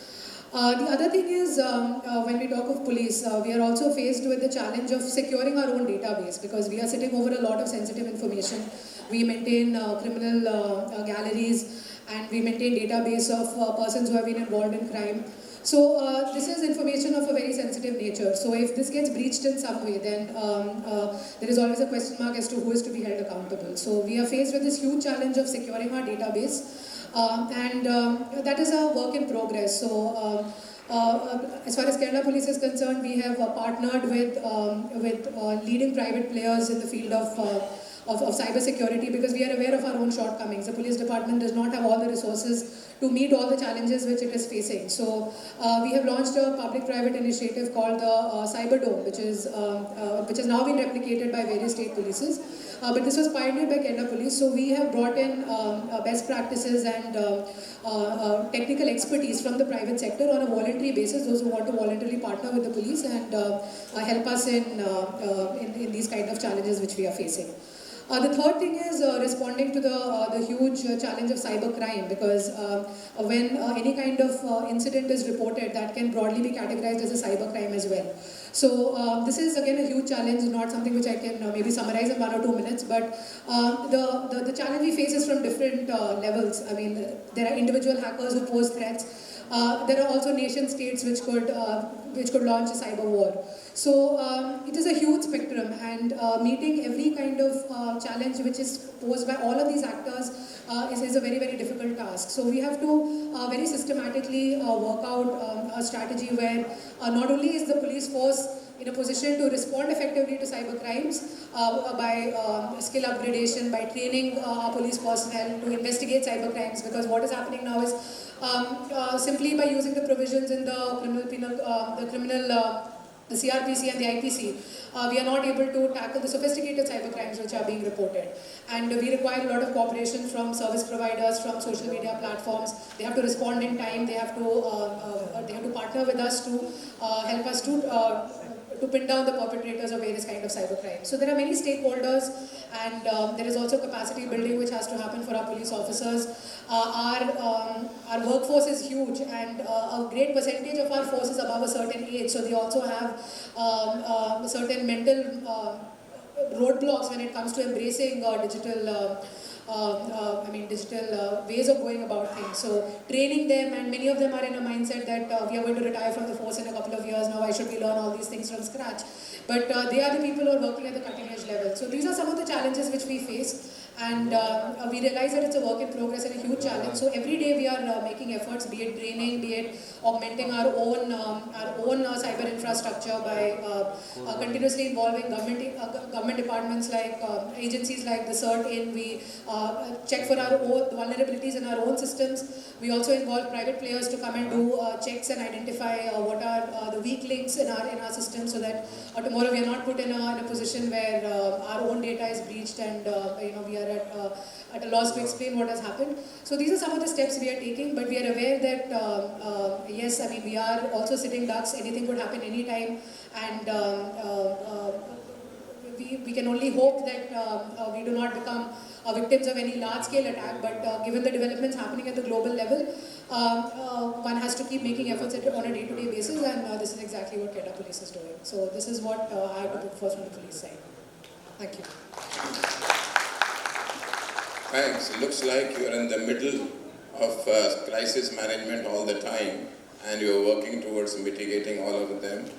The other thing is, when we talk of police, we are also faced with the challenge of securing our own database, because we are sitting over a lot of sensitive information. We maintain criminal galleries, and we maintain database of persons who have been involved in crime. So this is information of a very sensitive nature. So if this gets breached in some way, then there is always a question mark as to who is to be held accountable. So we are faced with this huge challenge of securing our database. That is a work in progress. So, as far as Kerala Police is concerned, we have partnered with leading private players in the field of cyber security, because we are aware of our own shortcomings. The police department does not have all the resources to meet all the challenges which it is facing. So we have launched a public-private initiative called the Cyber Dome, which has now been replicated by various state polices. But this was pioneered by Kerala Police, so we have brought in best practices and technical expertise from the private sector on a voluntary basis, those who want to voluntarily partner with the police and help us in these kind of challenges which we are facing. The third thing is responding to the huge challenge of cybercrime, because when any kind of incident is reported, that can broadly be categorized as a cybercrime as well. So this is again a huge challenge, not something which I can maybe summarize in 1 or 2 minutes, but the challenge we face is from different levels. I mean, there are individual hackers who pose threats. There are also nation states which could launch a cyber war. So it is a huge spectrum, and meeting every kind of challenge which is posed by all of these actors is a very, very difficult task. So we have to very systematically work out a strategy where not only is the police force in a position to respond effectively to cyber crimes by skill upgradation, by training our police personnel to investigate cyber crimes, because what is happening now is simply by using the provisions in the CRPC and the IPC, we are not able to tackle the sophisticated cyber crimes which are being reported. And we require a lot of cooperation from service providers, from social media platforms. They have to respond in time. They have to partner with us to help us to pin down the perpetrators of various kind of cyber crimes. So there are many stakeholders, and there is also capacity building which has to happen for our police officers. Our workforce is huge, and a great percentage of our force is above a certain age, so they also have certain mental roadblocks when it comes to embracing digital ways of going about things. So training them, and many of them are in a mindset that we are going to retire from the force in a couple of years, now why should we learn all these things from scratch? But they are the people who are working at the cutting edge level. So these are some of the challenges which we face, and we realize that it's a work in progress and a huge challenge. So every day we are making efforts, be it training, be it augmenting our own cyber infrastructure by continuously involving government departments like agencies like the CERT. We check for our own vulnerabilities in our own systems. We also involve private players to come and do checks and identify what are the weak links in our system, so that tomorrow we are not put in a position where our own data is breached and we are at a loss to explain what has happened. So these are some of the steps we are taking, but we are aware that yes, I mean, we are also sitting ducks. Anything could happen anytime, and we can only hope that we do not become victims of any large-scale attack. But given the developments happening at the global level, one has to keep making efforts on a day-to-day basis, and this is exactly what Kerala Police is doing. So this is what I have to put forth from the police side. Thank you. Thanks. It looks like you're in the middle of crisis management all the time, and you're working towards mitigating all of them.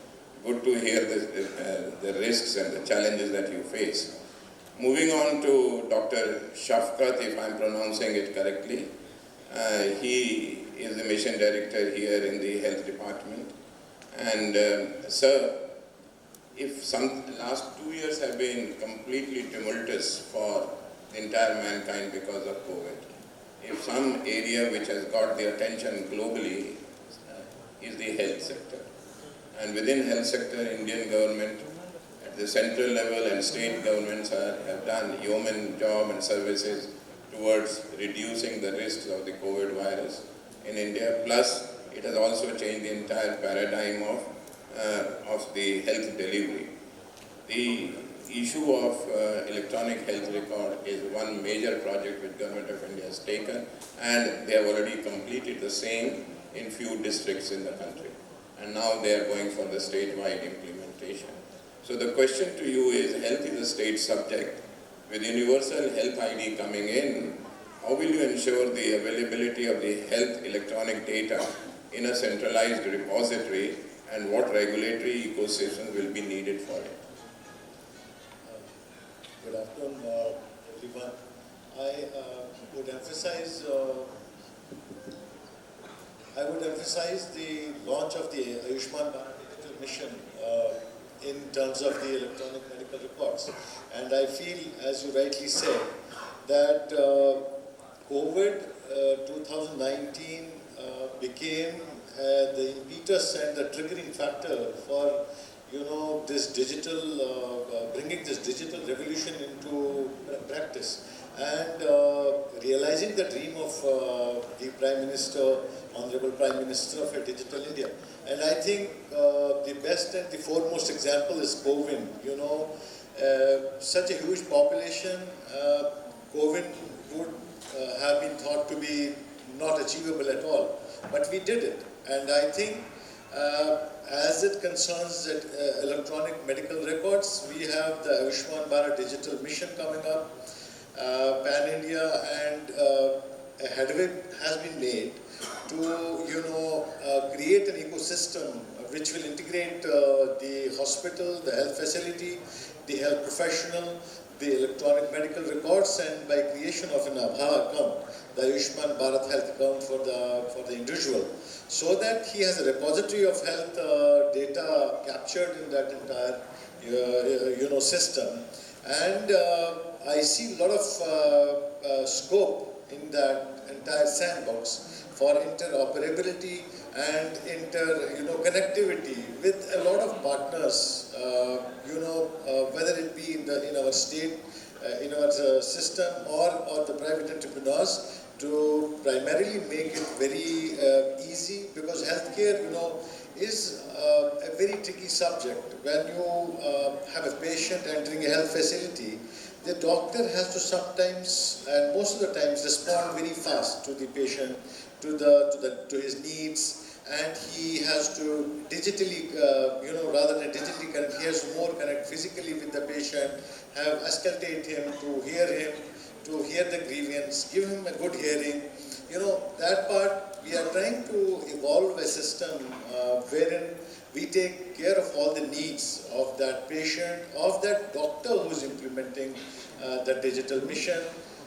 Good to hear the risks and the challenges that you face. Moving on to Dr. Shafqat, if I'm pronouncing it correctly. He is the mission director here in the health department. And sir, if last 2 years have been completely tumultuous for the entire mankind because of COVID, if some area which has got the attention globally is the health sector. And within health sector, Indian government at the central level and state governments have done yeoman job and services to towards reducing the risks of the COVID virus in India. Plus, it has also changed the entire paradigm of the health delivery. The issue of electronic health record is one major project which Government of India has taken, and they have already completed the same in few districts in the country. And now they are going for the statewide implementation. So the question to you is, health is a state subject. With Universal Health ID coming in, how will you ensure the availability of the health electronic data in a centralized repository, and what regulatory ecosystem will be needed for it? Good afternoon, everyone. I would emphasize the launch of the Ayushman Bharat digital mission in terms of the electronic medical records. And I feel, as you rightly said, that COVID 2019 became the impetus and the triggering factor for this digital, bringing this digital revolution into practice, and realizing the dream of the Prime Minister, Honorable Prime Minister of a Digital India. And I think the best and the foremost example is COVID. Such a huge population, COVID would have been thought to be not achievable at all, but we did it. And I think as it concerns that, electronic medical records, we have the Ayushman Bharat digital mission coming up, pan-India, and a headway has been made to create an ecosystem which will integrate the hospital, the health facility, the health professional, the electronic medical records, and by creation of an Aadhaar account, the Ayushman Bharat health account for the individual, so that he has a repository of health data captured in that entire system. And I see a lot of scope in that entire sandbox for interoperability and connectivity with a lot of partners, whether it be in our state, in our system, or the private entrepreneurs, to primarily make it very easy, because healthcare, is a very tricky subject. When you have a patient entering a health facility, the doctor has to sometimes, and most of the times, respond very fast to the patient, to his needs, and he has to digitally, rather than digitally connect, he has to more connect physically with the patient, have escalate him, to hear the grievance, give him a good hearing. That part, we are trying to evolve a system wherein we take care of all the needs of that patient, of that doctor who is implementing the digital mission.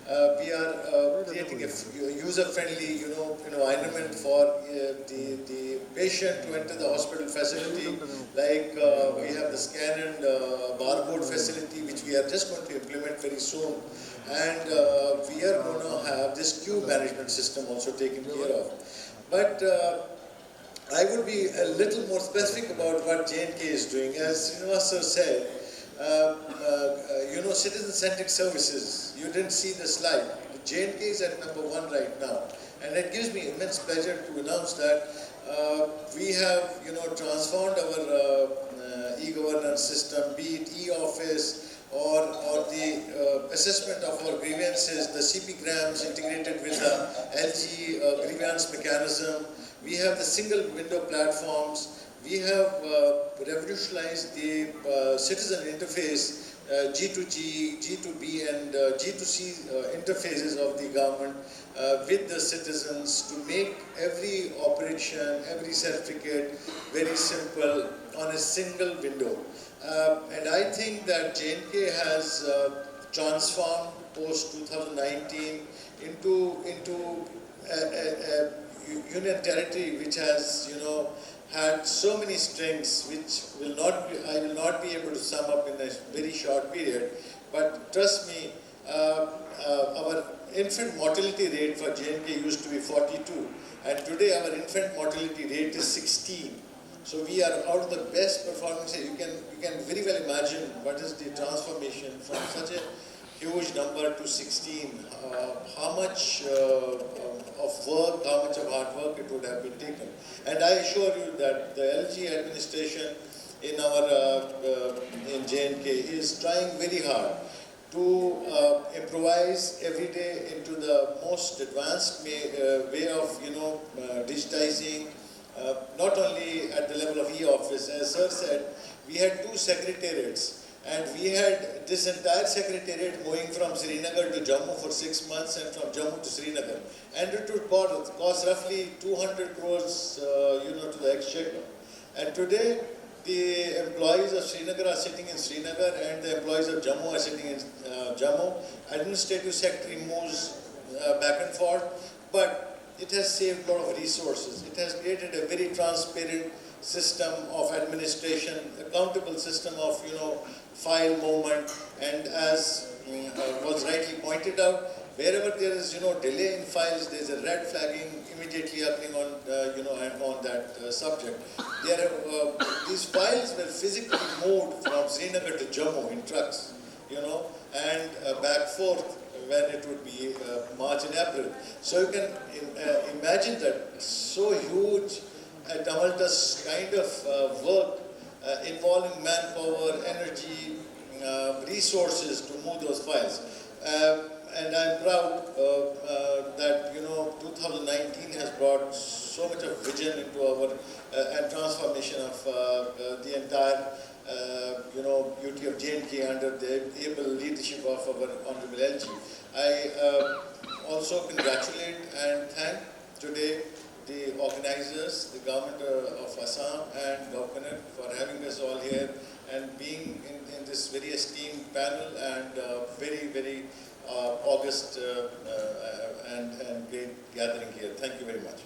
We are creating a user-friendly, environment for the patient to enter the hospital facility. Like we have the scan and barcode facility, which we are just going to implement very soon. And we are going to have this queue management system also taken care of. But I would be a little more specific about what J&K is doing. As Srinivas sir said, citizen-centric services. You didn't see the slide. J&K is at #1 right now. And it gives me immense pleasure to announce that we have, transformed our e-governance system, be it e-office, or the assessment of our grievances, the CP-grams integrated with the LG grievance mechanism. We have the single window platforms. We have revolutionized the citizen interface, G2G, G2B, and G2C interfaces of the government with the citizens, to make every operation, every certificate very simple on a single window. And I think that J&K has transformed post-2019 into a union territory which has, had so many strengths, which I will not be able to sum up in a very short period. But trust me, our infant mortality rate for J&K used to be 42, and today our infant mortality rate is 16. So we are out of the best performance. You can very well imagine what is the transformation from such a huge number to 16, how much of work, how much of hard work it would have been taken. And I assure you that the LG administration in in J&K is trying very hard to improvise every day into the most advanced way of digitizing, not only at the level of e-office. As sir said, we had 2 secretariats, and we had this entire secretariat moving from Srinagar to Jammu for 6 months and from Jammu to Srinagar, and it would cost roughly 200 crores to the exchequer. And today the employees of Srinagar are sitting in Srinagar and the employees of Jammu are sitting in Jammu. Administrative secretary moves back and forth, but it has saved a lot of resources. It has created a very transparent system of administration, accountable system of file movement, and as was rightly pointed out, wherever there is delay in files, there is a red flagging immediately happening on on that subject. These files were physically moved from Srinagar to Jammu in trucks, and back forth when it would be March and April. So you can imagine that so huge a tumultuous kind of work involving manpower, energy, resources to move those files. And I'm proud that 2019 has brought so much of vision into our and transformation of the entire beauty of J&K under the able leadership of our Honorable LG. I also congratulate and thank today the organizers, the government of Assam and Governor for having us all here and being in this very esteemed panel and very, very august and great gathering here. Thank you very much.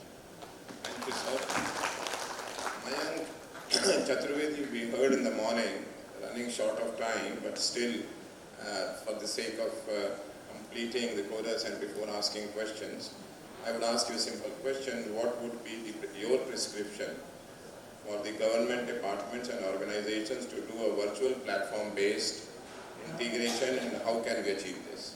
Thank you, sir. Mayank Chakravarthy, we heard in the morning, running short of time, but still, for the sake of completing the chorus and before asking questions, I would ask you a simple question. What would be your prescription for the government departments and organizations to do a virtual platform-based integration, and how can we achieve this?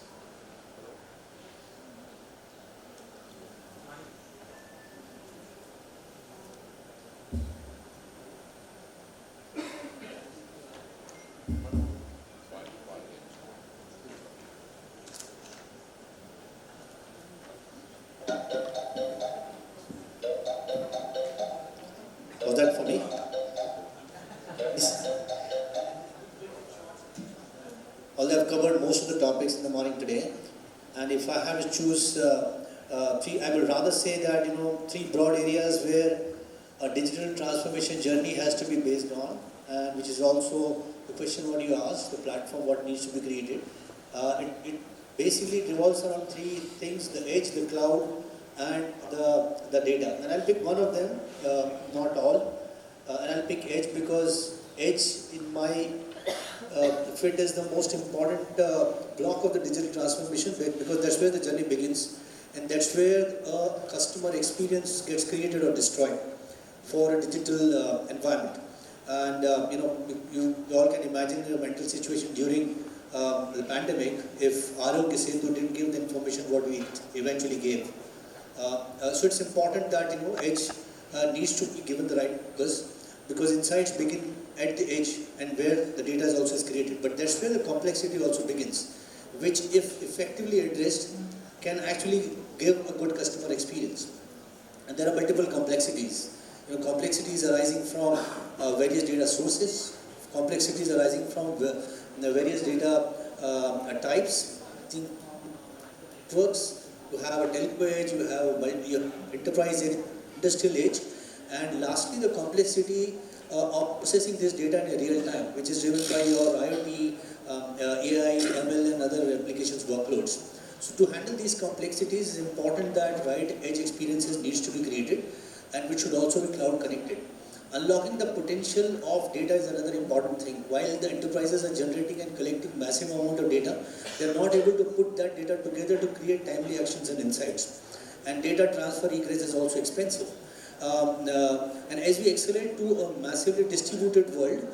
Was that for me? Although I've covered most of the topics in the morning today, and if I have to choose three, I would rather say that three broad areas where a digital transformation journey has to be based on, and which is also the question what you asked, the platform what needs to be created. It basically revolves around three things: the edge, the cloud, and the data. And I'll pick one of them, not all. And I'll pick edge because edge in my fit is the most important block of the digital transformation, because that's where the journey begins, and that's where a customer experience gets created or destroyed for a digital environment. And you all can imagine your mental situation during the pandemic if Arogya Setu didn't give the information what we eventually gave. So it's important that edge needs to be given the right focus, because insights begin at the edge and where the data is also created. But that's where the complexity also begins, which if effectively addressed can actually give a good customer experience. And there are multiple complexities. Complexities arising from various data sources, complexities arising from the various data types. It works. You have a telco edge, you have your enterprise edge, industrial edge, and lastly the complexity of processing this data in a real time, which is driven by your IoT, AI, ML and other applications workloads. So to handle these complexities, it's important that right edge experiences needs to be created, and which should also be cloud connected. Unlocking the potential of data is another important thing. While the enterprises are generating and collecting massive amount of data, they are not able to put that data together to create timely actions and insights. And data transfer egress is also expensive. And as we accelerate to a massively distributed world,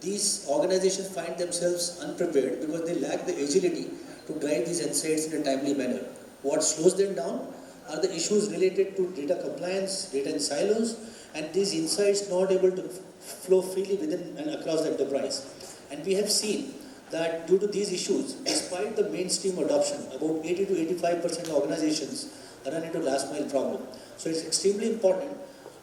these organizations find themselves unprepared because they lack the agility to drive these insights in a timely manner. What slows them down are the issues related to data compliance, data in silos, and these insights not able to flow freely within and across the enterprise. And we have seen that due to these issues, despite the mainstream adoption, about 80 to 85% of organizations run into last mile problem. So it's extremely important.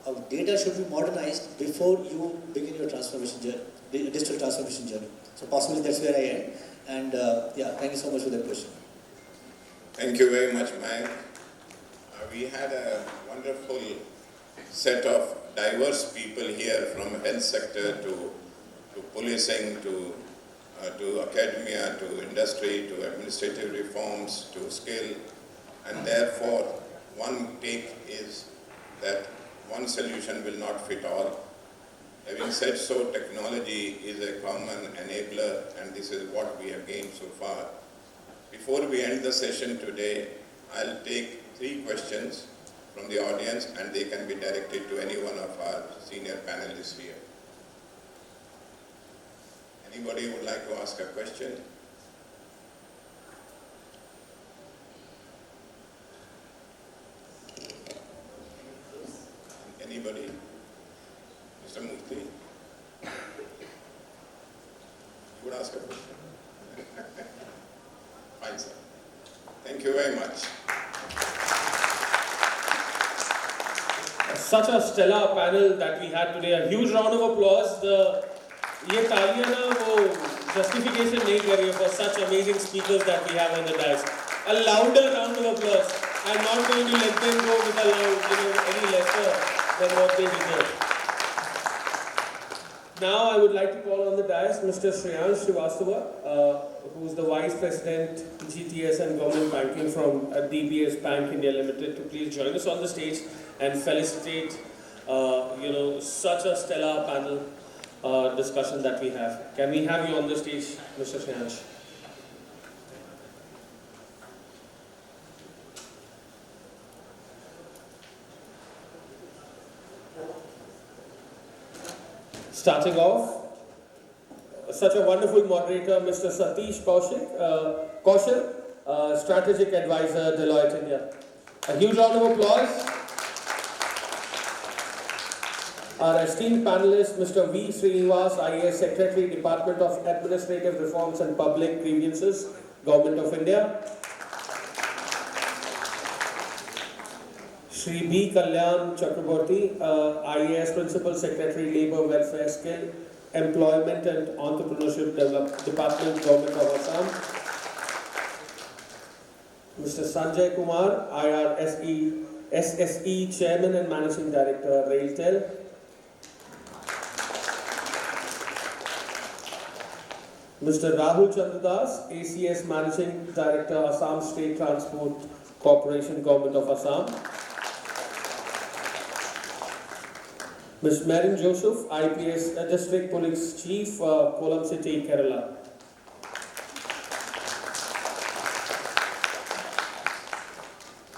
Our data should be modernized before you begin your transformation journey, digital transformation journey. So possibly that's where I end. And thank you so much for that question. Thank you very much, Mike. We had a wonderful set of diverse people here from health sector to policing to academia, to industry, to administrative reforms, to skill. And therefore, one take is that one solution will not fit all. Having said so, technology is a common enabler, and this is what we have gained so far. Before we end the session today, I'll take 3 questions from the audience, and they can be directed to any one of our senior panelists here. Anybody would like to ask a question? Anybody? Mr. Mufti? You would ask a question? Fine, sir. Thank you very much. Such a stellar panel that we had today. A huge round of applause. ये तालियां ना वो justification नहीं कर रही है for such amazing speakers that we have on the dais. A louder round of applause. I'm not going to let them go with a loud, any lesser than what they deserve. Now I would like to call on the dais Mr. Srinivas, who's the Vice President, GTS and Government Banking from DBS Bank India Limited, to please join us on the stage and felicitate, such a stellar panel discussion that we have. Can we have you on the stage, Mr. Srinivas? Starting off, such a wonderful moderator, Mr. Satish Kaushal, Strategic Advisor, Deloitte India. A huge round of applause. Our esteemed panelist, Mr. V. Srinivas, IAS Secretary, Department of Administrative Reforms and Public Grievances, Government of India. Shri B. Kalyan Chakravarthy, IAS Principal Secretary, Labour, Welfare, Skill, Employment and Entrepreneurship Department, Government of Assam. Mr. Sanjai Kumar, IRSSE Chairman and Managing Director, RAILTEL. Mr. Rahul Chandra, ACS Managing Director, Assam State Transport Corporation, Government of Assam. Ms. Merin Joseph, IPS District Police Chief, Kollam City, Kerala.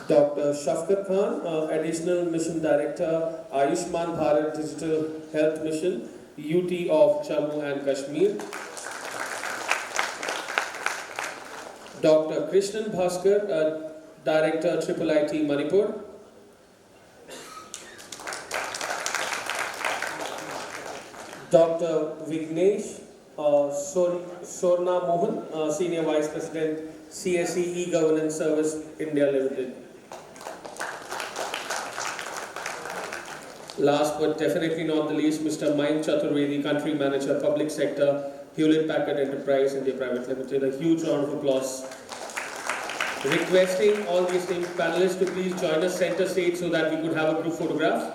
Dr. Shafqat, Additional Mission Director, Ayushman Bharat Digital Health Mission, UT of Jammu and Kashmir. Dr. Krishnan Baskar, Director, IIIT, Manipur. Dr. Vignesh Sorna Mohan, Senior Vice President, CSE eGovernance Service, India Limited. Last but definitely not the least, Mr. Mayank Chaturvedi, Country Manager, Public Sector, Hewlett Packard Enterprise India Private Limited. A huge round of applause. Requesting all these panelists to please join us center stage so that we could have a group photograph.